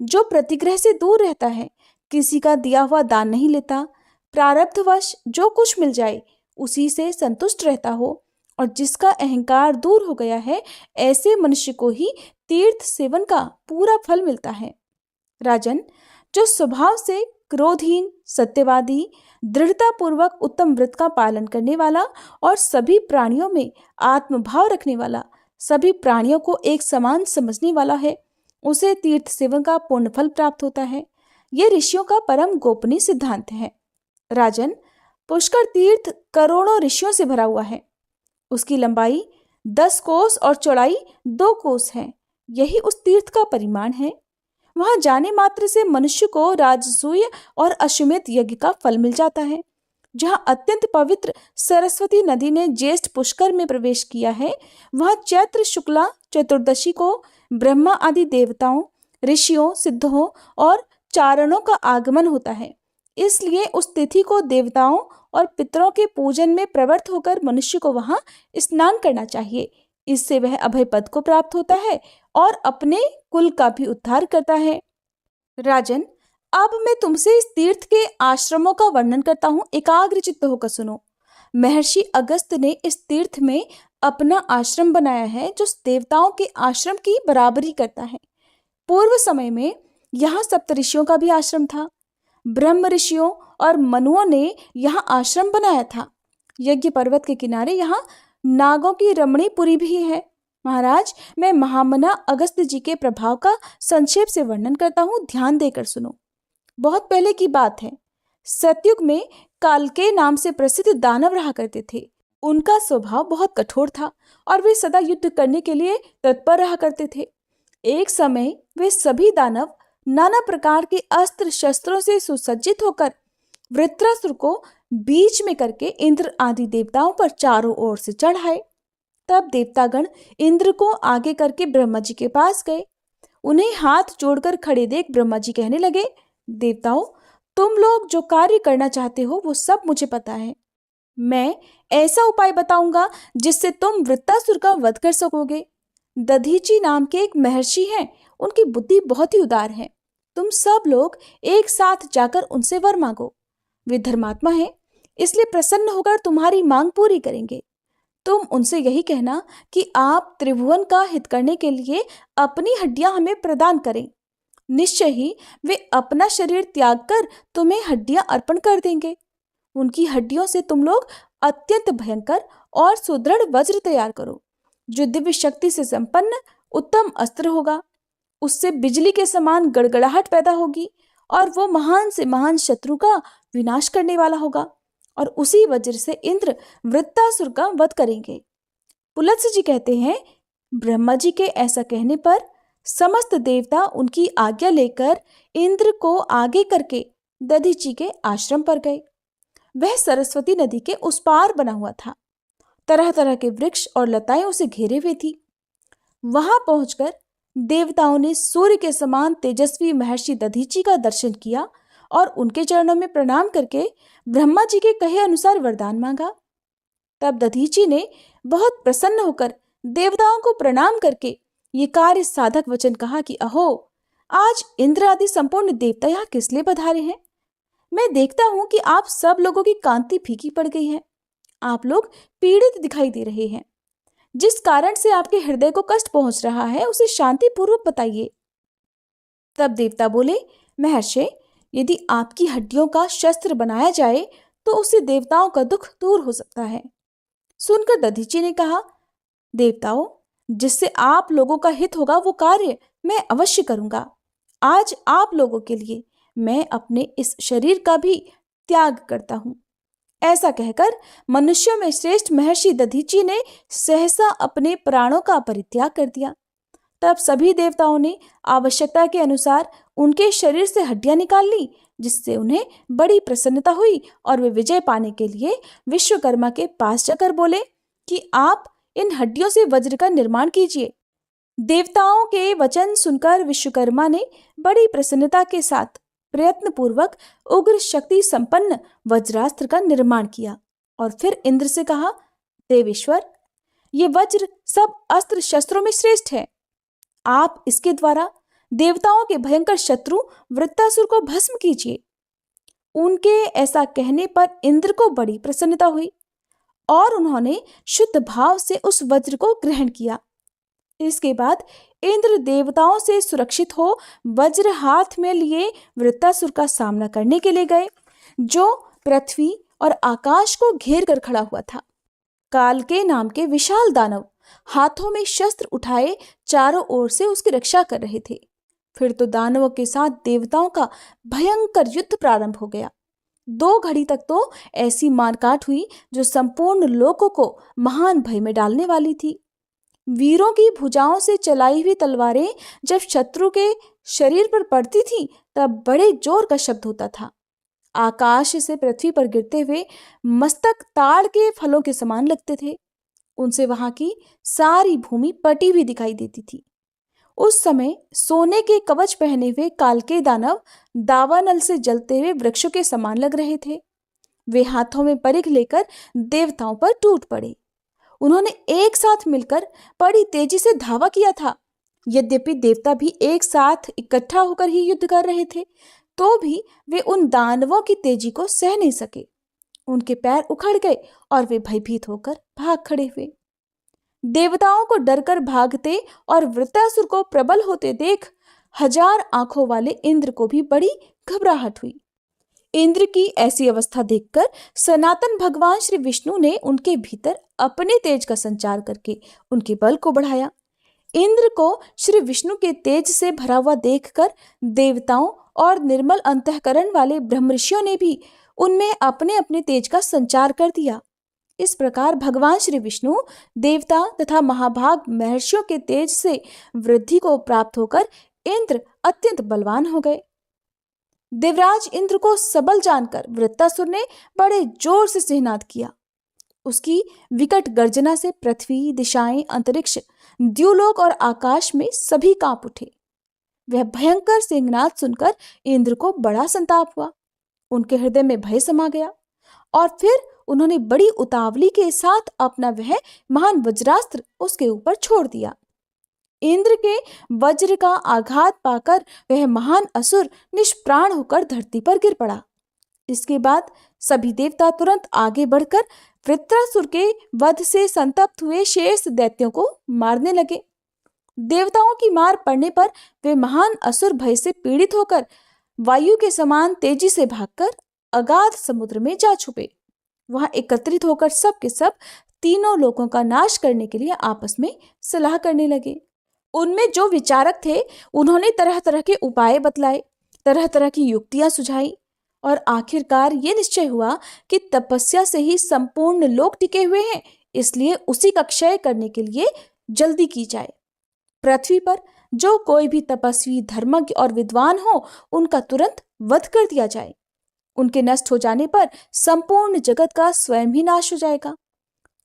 जो प्रतिग्रह से दूर रहता है, किसी का दिया हुआ दान नहीं लेता, प्रारब्धवश जो कुछ मिल जाए उसी से संतुष्ट रहता हो और जिसका अहंकार दूर हो गया है, ऐसे मनुष्य को ही तीर्थ सेवन का पूरा फल मिलता है। राजन, जो स्वभाव से क्रोधहीन, सत्यवादी, दृढ़ता पूर्वक उत्तम व्रत का पालन करने वाला और सभी प्राणियों में आत्मभाव रखने वाला, सभी प्राणियों को एक समान समझने वाला है, उसे तीर्थ सेवन का पूर्ण फल प्राप्त होता है। यह ऋषियों का परम गोपनीय सिद्धांत है। राजन, पुष्कर तीर्थ करोड़ों ऋषियों से भरा हुआ है। उसकी लंबाई 10 कोस और चौड़ाई 2 कोस है। यही उस तीर्थ का परिमाण है। वहां जाने मात्र से मनुष्य को राजसूय और अश्वमेध यज्ञ का फल मिल जाता है। जहां अत्यंत पवित्र सरस्वती नदी ने ज्येष्ठ पुष्कर में प्रवेश किया है, वहां चैत्र शुक्ला चतुर्दशी को ब्रह्मा आदि देवताओं, ऋषियों, सिद्धों और चारणों का आगमन होता है। इसलिए उस तिथि को देवताओं और पितरों के पूजन में प्रवृत्त होकर मनुष्य को वहां स्नान करना चाहिए। इससे वह अभय पद को प्राप्त होता है और अपने कुल का भी उद्धार करता है। राजन, अब मैं तुमसे इस तीर्थ के आश्रमों का वर्णन करता हूँ, एकाग्रचित्त होकर सुनो। महर्षि अगस्त ने इस तीर्थ में अपना आश्रम बनाया है जो देवताओं के आश्रम की बराबरी करता है। पूर्व समय में यहाँ सप्तऋषियों का भी आश्रम था। ब्रह्म ऋषियों और मनुओं ने यहाँ आश्रम बनाया था। यज्ञ पर्वत के किनारे यहाँ नागों की रमणीपुरी भी है। महाराज, मैं महामना अगस्त जी के प्रभाव का संक्षेप से वर्णन करता हूँ, ध्यान देकर सुनो। बहुत पहले की बात है। सतयुग में कालकेय नाम से प्रसिद्ध दानव रहा करते थे। उनका स्वभाव बहुत कठोर था और वे सदा युद्ध करने के लिए तत्पर रहा करते थे। एक समय वे सभी दानव नाना प्रकार के अस्त्र शस्त्रों से सुसज्जित होकर वृत्रासुर को बीच में करके इंद्र आदि देवताओं पर चारों ओर से चढ़ाए। तब देवतागण इंद्र को आगे करके ब्रह्मा जी के पास गए। उन्हें हाथ जोड़कर खड़े देख ब्रह्मा जी कहने लगे, देवताओं, तुम लोग जो कार्य करना चाहते हो वो सब मुझे पता है। मैं ऐसा उपाय बताऊंगा जिससे तुम वृत्तासुर का वध कर सकोगे। दधीची नाम के एक महर्षि हैं, उनकी बुद्धि बहुत ही उदार है। तुम सब लोग एक साथ जाकर उनसे वर मांगो। वे धर्मात्मा हैं, इसलिए प्रसन्न होकर तुम्हारी मांग पूरी करेंगे। तुम उनसे यही कहना कि आप त्रिभुवन का हित करने के लिए अपनी हड्डियां हमें प्रदान करें। निश्चय ही वे अपना शरीर त्याग कर तुम्हें हड्डियां अर्पण कर देंगे। उनकी हड्डियों से तुम लोग अत्यंत भयंकर और सुदृढ़ वज्र तैयार करो, जो दिव्य शक्ति से संपन्न उत्तम अस्त्र होगा। उससे बिजली के समान गड़गड़ाहट पैदा होगी और वो महान से महान शत्रु का विनाश करने वाला होगा, और उसी वज्र से इंद्र वृत्तासुर का वध करेंगे। पुलत्स्य जी कहते हैं, ब्रह्मा जी के ऐसा कहने पर समस्त देवता उनकी आज्ञा लेकर इंद्र को आगे करके दधीची के आश्रम पर गए। वह सरस्वती नदी के उस पार बना हुआ था। तरह तरह के वृक्ष और लताएं उसे घेरे हुए थी। वहां पहुंचकर देवताओं ने सूर्य के समान तेजस्वी महर्षि दधीची का दर्शन किया और उनके चरणों में प्रणाम करके ब्रह्मा जी के कहे अनुसार वरदान मांगा। तब दधीची ने बहुत प्रसन्न होकर देवताओं को प्रणाम करके ये कार्य साधक वचन कहा कि अहो, आज इंद्र आदि संपूर्ण देवता यहाँ किस लिए पधारे हैं? मैं देखता हूं कि आप सब लोगों की कांति फीकी पड़ गई है। आप लोग पीड़ित दिखाई दे रहे हैं। जिस कारण से आपके हृदय को कष्ट पहुंच रहा है उसे शांति पूर्वक बताइए। तब देवता बोले, महर्षि, यदि आपकी हड्डियों का शस्त्र बनाया जाए तो उससे देवताओं का दुख दूर हो सकता है। सुनकर दधीची ने कहा, देवताओं, जिससे आप लोगों का हित होगा वो कार्य मैं अवश्य करूंगा। आज आप लोगों के लिए मैं अपने इस शरीर का भी त्याग करता हूं। ऐसा कहकर मनुष्यों में श्रेष्ठ महर्षि दधीची ने सहसा अपने प्राणों का परित्याग कर दिया। तब सभी देवताओं ने आवश्यकता के अनुसार उनके शरीर से हड्डियां निकाल ली, जिससे उन्हें बड़ी प्रसन्नता हुई और वे विजय पाने के लिए विश्वकर्मा के पास जाकर बोले कि आप इन हड्डियों से वज्र का निर्माण कीजिए। देवताओं के वचन सुनकर विश्वकर्मा ने बड़ी प्रसन्नता के साथ प्रयत्न पूर्वक उग्र शक्ति संपन्न वज्रास्त्र का निर्माण किया और फिर इंद्र से कहा, देवेश्वर, ये वज्र सब अस्त्र शस्त्रों में श्रेष्ठ है। आप इसके द्वारा देवताओं के भयंकर शत्रु वृत्तासुर को भस्म कीजिए। उनके ऐसा कहने पर इंद्र को बड़ी प्रसन्नता हुई और उन्होंने शुद्ध भाव से उस वज्र को ग्रहण किया। इसके बाद इंद्र देवताओं से सुरक्षित हो वज्र हाथ में लिए वृत्तासुर का सामना करने के लिए गए, जो पृथ्वी और आकाश को घेर कर खड़ा हुआ था। कालकेय नाम के विशाल दानव हाथों में शस्त्र उठाए चारों ओर से उसकी रक्षा कर रहे थे। फिर तो दानवों के साथ देवताओं का भयंकर युद्ध प्रारंभ हो गया। 2 घड़ी तक तो ऐसी मारकाट हुई जो संपूर्ण लोकों को महान भय में डालने वाली थी। वीरों की भुजाओं से चलाई हुई तलवारें जब शत्रु के शरीर पर पड़ती थी तब बड़े जोर का शब्द होता था। आकाश से पृथ्वी पर गिरते हुए मस्तक ताड़ के फलों के समान लगते थे। उनसे वहां की सारी भूमि पटी हुई दिखाई देती थी। उस समय सोने के कवच पहने हुए कालकेय दानव दावानल से जलते हुए वृक्षों के समान लग रहे थे। वे हाथों में परिघ लेकर देवताओं पर टूट पड़े। उन्होंने एक साथ मिलकर बड़ी तेजी से धावा किया था। यद्यपि देवता भी एक साथ इकट्ठा होकर ही युद्ध कर रहे थे, तो भी वे उन दानवों की तेजी को सह नहीं सके। उनके पैर उखड़ गए और वे भयभीत होकर भाग खड़े हुए। देवताओं को डरकर भागते और वृत्रासुर को प्रबल होते देख 1000 आंखों वाले इंद्र को भी बड़ी घबराहट हुई। इंद्र की ऐसी अवस्था देखकर सनातन भगवान श्री विष्णु ने उनके भीतर अपने तेज का संचार करके उनके बल को बढ़ाया। इंद्र को श्री विष्णु के तेज से भरा हुआ देखकर देवताओं और निर्मल अंतःकरण वाले ब्रह्मर्षियों ने भी उनमें अपने अपने तेज का संचार कर दिया। इस प्रकार भगवान श्री विष्णु देवता तथा महाभाग महर्षियों के तेज से वृद्धि को प्राप्त होकर इंद्र अत्यंत बलवान हो गए। देवराज इंद्र को सबल जानकर वृत्रासुर ने बड़े जोर से सिंहनाद किया। उसकी विकट गर्जना से पृथ्वी, दिशाएं, अंतरिक्ष, द्युलोक और आकाश में सभी कांप उठे। वह भयंकर सिंहनाद सुनकर इंद्र को बड़ा संताप हुआ। उनके हृदय में भय समा गया और फिर उन्होंने बड़ी उतावली के साथ अपना वह महान वज्रास्त्र उसके ऊपर छोड़ दिया। इंद्र के वज्र का आघात पाकर वह महान असुर निष्प्राण होकर धरती पर गिर पड़ा। इसके बाद सभी देवता तुरंत आगे बढ़कर वृत्रासुर के वध से संतप्त हुए शेष दैत्यों को मारने लगे। देवताओं की मार पड़ने पर वे महान असुर भय से पीड़ित होकर वायु के समान तेजी से भागकर अगाध समुद्र में जा छुपे। वहां एकत्रित होकर सब के सब तीनों लोकों का नाश करने के लिए आपस में सलाह करने लगे। उनमें जो विचारक थे उन्होंने तरह तरह के उपाय बतलाए, तरह तरह की युक्तियां सुझाई और आखिरकार ये निश्चय हुआ कि तपस्या से ही संपूर्ण लोक टिके हुए हैं, इसलिए उसी का क्षय करने के लिए जल्दी की जाए। पृथ्वी पर जो कोई भी तपस्वी, धर्मज्ञ और विद्वान हो उनका तुरंत वध कर दिया जाए। उनके नष्ट हो जाने पर संपूर्ण जगत का स्वयं ही नाश हो जाएगा।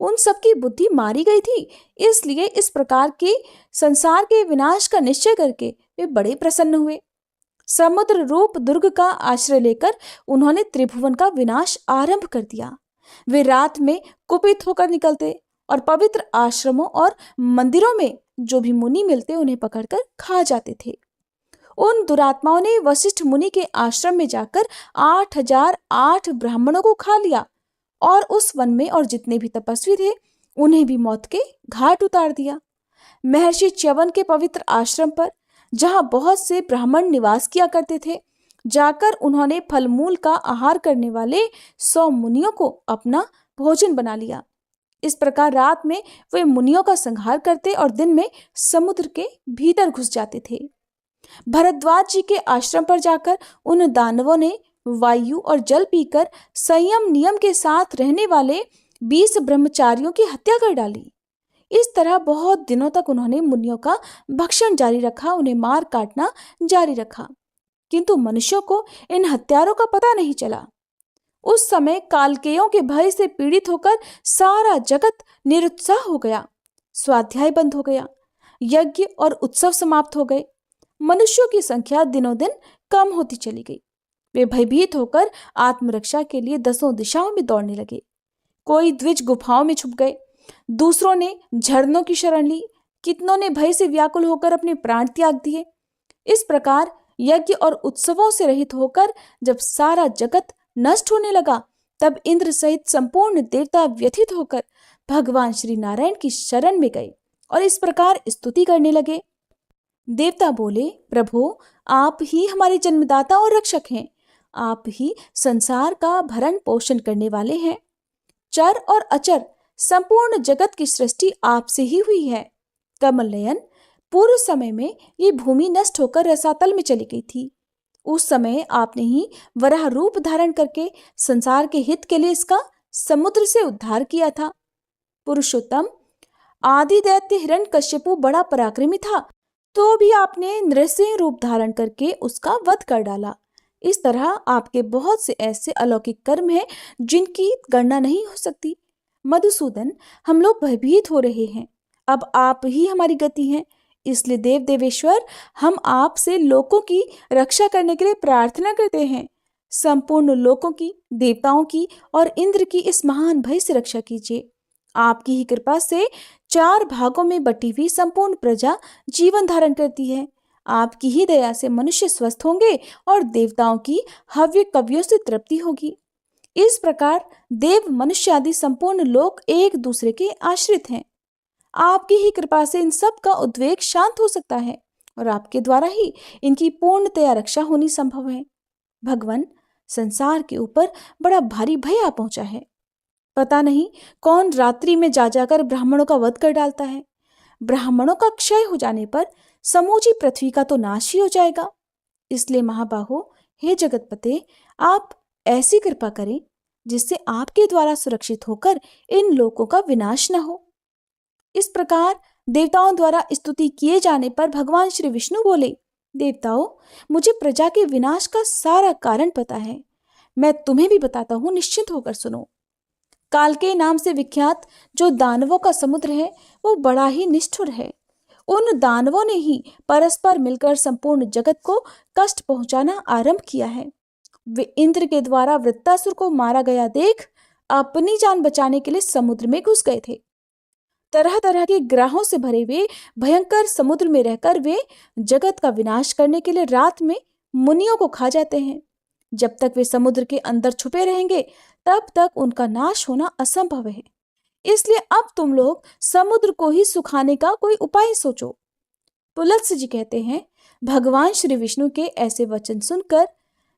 उन सबकी बुद्धि मारी गई थी, इसलिए इस प्रकार के संसार के विनाश का निश्चय करके वे बड़े प्रसन्न हुए। समुद्र रूप दुर्ग का आश्रय लेकर उन्होंने त्रिभुवन का विनाश आरंभ कर दिया। वे रात में कुपित होकर निकलते और पवित्र आश्रमों और मंदिरों में जो भी मुनि मिलते उन्हें पकड़कर खा जाते थे। उन दुरात्माओं ने वशिष्ठ मुनि के आश्रम में जाकर 8008 ब्राह्मणों को खा लिया और उस वन में और जितने भी तपस्वी थे उन्हें भी मौत के घाट उतार दिया। महर्षि च्यवन के पवित्र आश्रम पर, जहां बहुत से ब्राह्मण निवास किया करते थे, जाकर उन्होंने फलमूल का आहार करने वाले 100 मुनियों को अपना भोजन बना लिया। इस प्रकार रात में वे मुनियों का संहार करते और दिन में समुद्र के भीतर घुस जाते थे। भरद्वाज जी के आश्रम पर जाकर उन दानवों ने वायु और जल पीकर संयम नियम के साथ रहने वाले 20 ब्रह्मचारियों की हत्या कर डाली। इस तरह बहुत दिनों तक उन्होंने मुनियों का भक्षण जारी रखा, उन्हें मार काटना जारी रखा, किंतु मनुष्यों को इन हत्यारों का पता नहीं चला। उस समय कालकेयों के भय से पीड़ित होकर सारा जगत निरुत्साह हो गया। स्वाध्याय बंद हो गया, यज्ञ और उत्सव समाप्त हो गए। मनुष्यों की संख्या दिनों दिन कम होती चली गई। वे भयभीत होकर आत्मरक्षा के लिए 10 दिशाओं में दौड़ने लगे। कोई द्विज गुफाओं में छुप गए, दूसरों ने झरनों की शरण ली, कितनों ने भय से व्याकुल होकर अपने प्राण त्याग दिए। इस प्रकार यज्ञ और उत्सवों से रहित होकर जब सारा जगत नष्ट होने लगा, तब इंद्र सहित संपूर्ण देवता व्यथित होकर भगवान श्री नारायण की शरण में गए और इस प्रकार स्तुति करने लगे। देवता बोले, प्रभु, आप ही हमारे जन्मदाता और रक्षक हैं। आप ही संसार का भरण पोषण करने वाले हैं। चर और अचर संपूर्ण जगत की सृष्टि आपसे ही हुई है। कमल नयन, पूर्व समय में ये भूमि नष्ट होकर रसातल में चली गई थी। उस समय आपने ही वराह रूप धारण करके संसार के हित के लिए इसका समुद्र से उद्धार किया था। पुरुषोत्तम, आदि दैत्य हिरण्यकश्यपु बड़ा पराक्रमी था, तो भी आपने नृसिंह रूप धारण करके उसका वध कर डाला। इस तरह आपके बहुत से ऐसे अलौकिक कर्म हैं जिनकी गणना नहीं हो सकती। मधुसूदन, हम लोग भयभीत हो रहे हैं। अब आप ही हमारी गति हैं, इसलिए देव देवेश्वर, हम आपसे लोकों की रक्षा करने के लिए प्रार्थना करते हैं। संपूर्ण लोकों की, देवताओं की और इंद्र की इस महान भय से रक्षा कीजिए। आपकी ही कृपा से 4 भागों में बटी हुई संपूर्ण प्रजा जीवन धारण करती है। आपकी ही दया से मनुष्य स्वस्थ होंगे और देवताओं की हव्य कवियों से तृप्ति होगी। इस प्रकार देव, मनुष्य आदि संपूर्ण लोक एक दूसरे के आश्रित हैं। आपकी ही कृपा से इन सब का उद्वेग शांत हो सकता है और आपके द्वारा ही इनकी पूर्णतया रक्षा होनी संभव है। भगवान, संसार के ऊपर बड़ा भारी भय आ पहुंचा है। पता नहीं कौन रात्रि में जा जाकर ब्राह्मणों का वध कर डालता है। ब्राह्मणों का क्षय हो जाने पर समूची पृथ्वी का तो नाश ही हो जाएगा। इसलिए महाबाहो, हे जगतपते, आप ऐसी कृपा करें जिससे आपके द्वारा सुरक्षित होकर इन लोगों का विनाश न हो। इस प्रकार देवताओं द्वारा स्तुति किए जाने पर भगवान श्री विष्णु बोले, देवताओं, मुझे प्रजा के विनाश का सारा कारण पता है। मैं तुम्हें भी बताता हूं, निश्चिंत होकर सुनो। काल के नाम से विख्यात जो दानवों का समुद्र है वो बड़ा ही निष्ठुर है। उन दानवों ने ही परस्पर मिलकर संपूर्ण जगत को कष्ट पहुंचाना आरंभ किया है। वे इंद्र के द्वारा वृत्तासुर को मारा गया देख अपनी जान बचाने के लिए समुद्र में घुस गए थे। तरह तरह के ग्रहों से भरे हुए भयंकर समुद्र में रहकर वे जगत का विनाश करने के लिए रात में मुनियों को खा जाते हैं। जब तक वे समुद्र के अंदर छुपे रहेंगे तब तक उनका नाश होना असंभव है। इसलिए अब तुम लोग समुद्र को ही सुखाने का कोई उपाय सोचो। पुलत्स्य जी कहते हैं, भगवान श्री विष्णु के ऐसे वचन सुनकर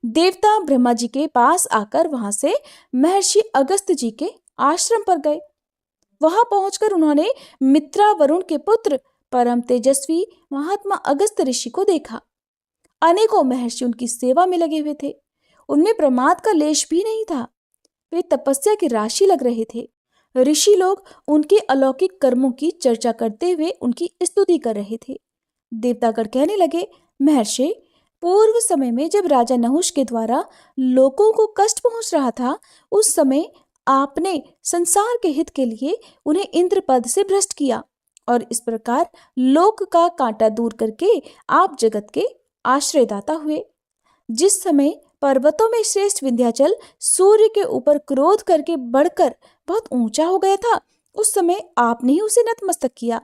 देवता ब्रह्मा जी के पास आकर वहां से महर्षि अगस्त जी के आश्रम पर गए। वहां पहुंचकर उन्होंने मित्रा वरुण के पुत्र परम तेजस्वी महात्मा अगस्त ऋषि को देखा। अनेकों महर्षि उनकी सेवा में लगे हुए थे। उनमें प्रमाद का लेश भी नहीं था। वे तपस्या की राशि लग रहे थे। ऋषि लोग उनके अलौकिक कर्मों की चर्चा करते हुए उनकी स्तुति कर रहे थे। देवतागण कहने लगे, महर्षि, पूर्व समय में जब राजा नहुष के द्वारा लोगों को कष्ट पहुंच रहा था, उस समय आपने संसार के हित के लिए उन्हें इंद्र पद से भ्रष्ट किया और इस प्रकार लोक का कांटा दूर करके आप जगत के आश्रयदाता हुए। जिस समय पर्वतों में श्रेष्ठ विंध्याचल सूर्य के ऊपर क्रोध करके बढ़कर बहुत ऊंचा हो गया था, उस समय आपने ही उसे नतमस्तक किया।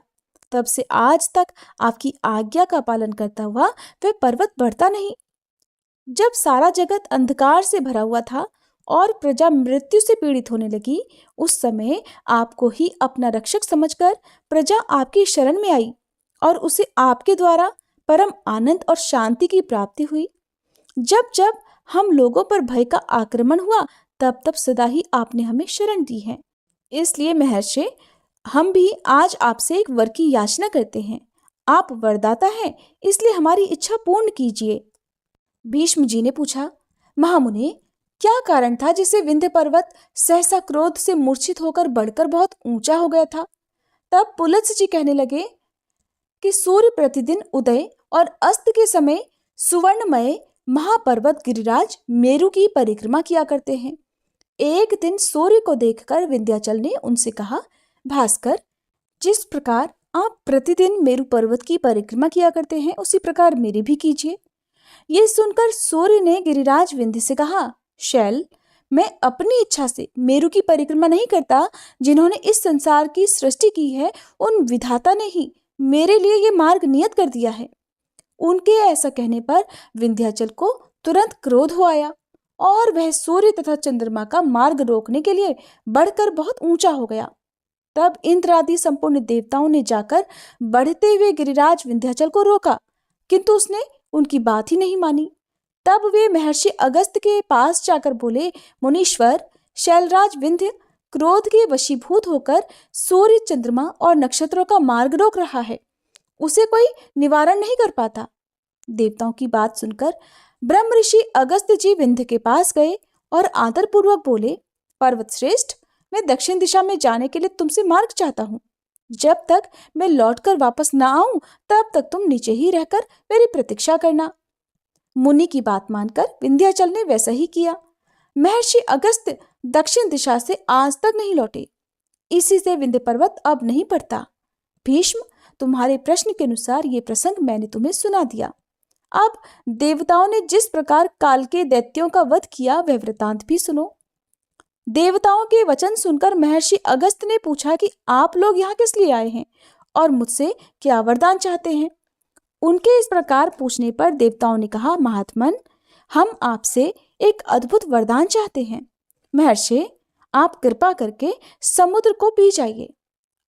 तब से आज तक आपकी आज्ञा का पालन करता हुआ वह पर्वत बढ़ता नहीं। जब सारा जगत अंधकार से भरा हुआ था और प्रजा मृत्यु से पीड़ित होने लगी, उस समय आपको ही अपना रक्षक समझकर प्रजा आपकी शरण में आई और उसे आपके द्वारा परम आनंद और शांति की प्राप्ति हुई। जब जब हम लोगों पर भय का आक्रमण हुआ, तब तब सदा ही आपने हमें शरण दी है। इसलिए महर्षि, हम भी आज आपसे एक वर की याचना करते हैं। आप वरदाता हैं, इसलिए हमारी इच्छा पूर्ण कीजिए। भीष्म जी ने पूछा, महामुने, क्या कारण था जिससे विंध्य पर्वत सहसा क्रोध से मूर्छित होकर बढ़कर बहुत ऊंचा हो गया था? तब पुलत्स्य जी कहने लगे कि सूर्य प्रतिदिन उदय और अस्त के समय सुवर्णमय महापर्वत गिरिराज मेरु की परिक्रमा किया करते हैं। एक दिन सूर्य को देखकर विंध्याचल ने उनसे कहा, भास्कर, जिस प्रकार आप प्रतिदिन मेरु पर्वत की परिक्रमा किया करते हैं, उसी प्रकार मेरी भी कीजिए। ये सुनकर सूर्य ने गिरिराज विंध्य से कहा, शैल, मैं अपनी इच्छा से मेरु की परिक्रमा नहीं करता। जिन्होंने इस संसार की सृष्टि की है, उन विधाता ने ही मेरे लिए ये मार्ग नियत कर दिया है। उनके ऐसा कहने पर विंध्याचल को तुरंत क्रोध हो आया और वह सूर्य तथा चंद्रमा का मार्ग रोकने के लिए बढ़कर बहुत ऊंचा हो गया। तब इंद्र आदि संपूर्ण देवताओं ने जाकर बढ़ते हुए गिरिराज विंध्याचल को रोका, किंतु उसने उनकी बात ही नहीं मानी। तब वे महर्षि अगस्त के पास जाकर बोले, मुनीश्वर, शैलराज विंध्य क्रोध के वशीभूत होकर सूर्य, चंद्रमा और नक्षत्रों का मार्ग रोक रहा है। उसे कोई निवारण नहीं कर पाता। देवताओं की बात सुनकर ब्रह्म ऋषि अगस्त जी विंध्य के पास गए और आदरपूर्वक बोले, पर्वत श्रेष्ठ, मैं दक्षिण दिशा में जाने के लिए तुमसे मार्ग चाहता हूँ। जब तक मैं लौटकर वापस न आऊं, तब तक तुम नीचे ही रहकर मेरी प्रतीक्षा करना। मुनि की बात मानकर विंध्याचल ने वैसा ही किया। महर्षि अगस्त दक्षिण दिशा से आज तक नहीं लौटे। इसी से विंध्य पर्वत अब नहीं बढ़ता। भीष्म, तुम्हारे प्रश्न के अनुसार ये प्रसंग मैंने तुम्हें सुना दिया। अब देवताओं ने जिस प्रकार काल के दैत्यों का वध किया, वह वृतांत भी सुनो। देवताओं के वचन सुनकर महर्षि अगस्त ने पूछा कि आप लोग यहाँ किस लिए आए हैं और मुझसे क्या वरदान चाहते हैं। उनके इस प्रकार पूछने पर देवताओं ने कहा, महात्मन, हम आपसे एक अद्भुत वरदान चाहते हैं। महर्षि, आप कृपा करके समुद्र को पी जाइए।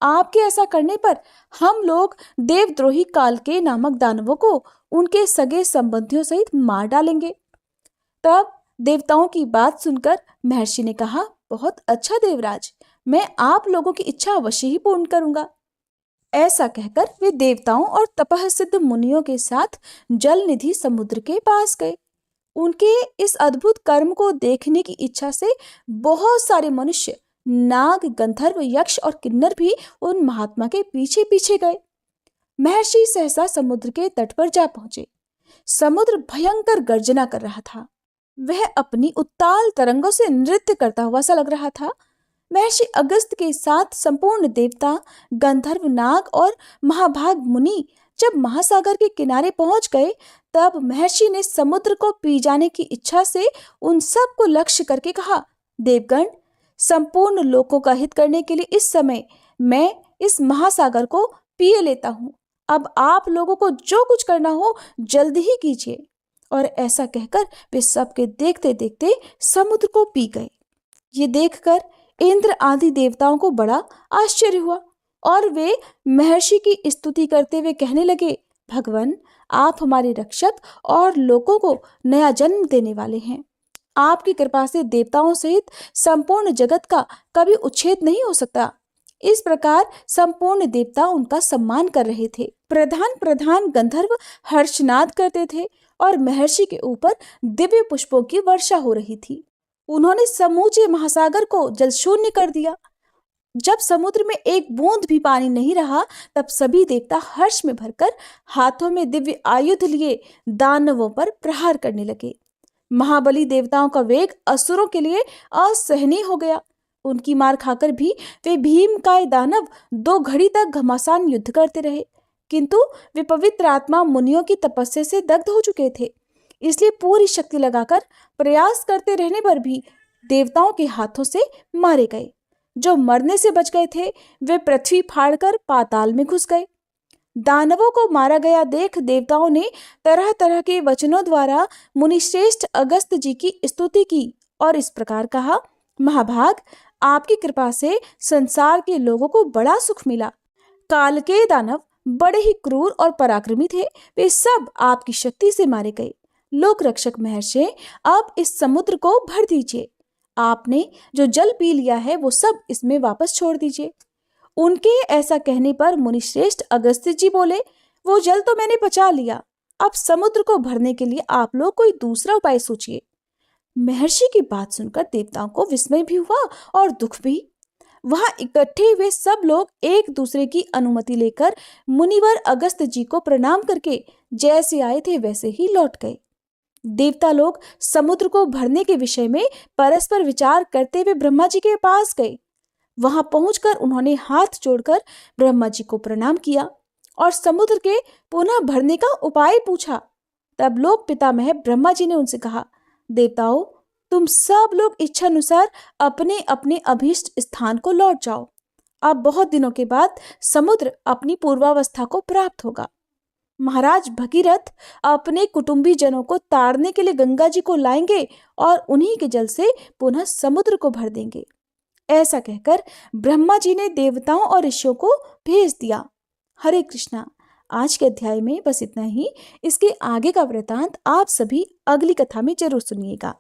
आपके ऐसा करने पर हम लोग देवद्रोही कालकेय नामक दानवों को उनके सगे संबंधियों सहित मार डालेंगे। तब देवताओं की बात सुनकर महर्षि ने कहा, बहुत अच्छा देवराज, मैं आप लोगों की इच्छा अवश्य ही पूर्ण करूंगा। ऐसा कहकर वे देवताओं और तपः सिद्ध मुनियों के साथ जल निधि समुद्र के पास गए। उनके इस अद्भुत कर्म को देखने की इच्छा से बहुत सारे मनुष्य, नाग, गंधर्व, यक्ष और किन्नर भी उन महात्मा के पीछे पीछे गए। महर्षि सहसा समुद्र के तट पर जा पहुंचे। समुद्र भयंकर गर्जना कर रहा था। वह अपनी उत्ताल तरंगों से नृत्य करता हुआ सा लग रहा था। महर्षि अगस्त के साथ संपूर्ण देवता, गंधर्व, नाग और महाभाग मुनि जब महासागर के किनारे पहुंच गए, तब महर्षि ने समुद्र को पी जाने की इच्छा से उन सब को लक्ष्य करके कहा, देवगण, संपूर्ण लोकों का हित करने के लिए इस समय मैं इस महासागर को पिए लेता हूँ। अब आप लोगों को जो कुछ करना हो जल्दी ही कीजिए। और ऐसा कहकर वे सबके देखते देखते समुद्र को पी गए। ये देखकर इंद्र आदि देवताओं को बड़ा आश्चर्य हुआ और वे महर्षि की स्तुति करते हुए कहने लगे, भगवान, आप हमारे रक्षक और लोगों को नया जन्म देने वाले हैं। आपकी कृपा से देवताओं सहित संपूर्ण जगत का कभी उच्छेद नहीं हो सकता। इस प्रकार संपूर्ण देवता उनका सम्मान कर रहे थे। प्रधान प्रधान गंधर्व हर्षनाद करते थे और महर्षि के ऊपर दिव्य पुष्पों की वर्षा हो रही थी। उन्होंने समूचे महासागर को जल शून्य कर दिया। जब समुद्र में एक बूंद भी पानी नहीं रहा, तब सभी देवता हर्ष में भरकर हाथों में दिव्य आयुध लिए दानवों पर प्रहार करने लगे। महाबली देवताओं का वेग असुरों के लिए असहनीय हो गया। उनकी मार खाकर भी वे भीमकाय दानव 2 घड़ी तक घमासान युद्ध करते रहे, किंतु वे पवित्र आत्मा मुनियों की तपस्या से दग्ध हो चुके थे। इसलिए पूरी शक्ति लगाकर प्रयास करते रहने पर भी देवताओं के हाथों से मारे गए। जो मरने से बच गए थे, वे पृथ्वी फाड़कर पाताल में घुस गए। दानवों को मारा गया देख देवताओं ने तरह तरह के वचनों द्वारा मुनिश्रेष्ठ अगस्त जी की स्तुति की और इस प्रकार कहा, महाभाग, आपकी कृपा से संसार के लोगों को बड़ा सुख मिला। कालकेय दानव बड़े ही क्रूर और पराक्रमी थे, वे सब आपकी शक्ति से मारे गए। लोक रक्षक महर्षि, अब इस समुद्र को भर दीजिए। आपने जो जल पी लिया है वो सब इसमें वापस छोड़ दीजिए। उनके ऐसा कहने पर मुनिश्रेष्ठ अगस्त्य जी बोले, वो जल तो मैंने पचा लिया, अब समुद्र को भरने के लिए आप लोग कोई दूसरा उपाय सोचिए। महर्षि की बात सुनकर देवताओं को विस्मय भी हुआ और दुख भी। वहां इकट्ठे हुए सब लोग एक दूसरे की अनुमति लेकर मुनिवर अगस्त्य जी को प्रणाम करके जैसे आए थे वैसे ही लौट गए। देवता लोग समुद्र को भरने के विषय में परस्पर विचार करते हुए ब्रह्मा जी के पास गए। वहां पहुंचकर उन्होंने हाथ जोड़कर ब्रह्मा जी को प्रणाम किया और समुद्र के पुनः भरने का उपाय पूछा। तब लोक पितामह ब्रह्मा जी ने उनसे कहा, देवताओं, तुम सब लोग इच्छा अनुसार अपने अपने अभीष्ट स्थान को लौट जाओ। अब बहुत दिनों के बाद समुद्र अपनी पूर्वावस्था को प्राप्त होगा। महाराज भगीरथ अपने कुटुंबी जनों को ताड़ने के लिए गंगा जी को लाएंगे और उन्हीं के जल से पुनः समुद्र को भर देंगे। ऐसा कहकर ब्रह्मा जी ने देवताओं और ऋषियों को भेज दिया। हरे कृष्णा। आज के अध्याय में बस इतना ही। इसके आगे का वृतांत आप सभी अगली कथा में जरूर सुनिएगा।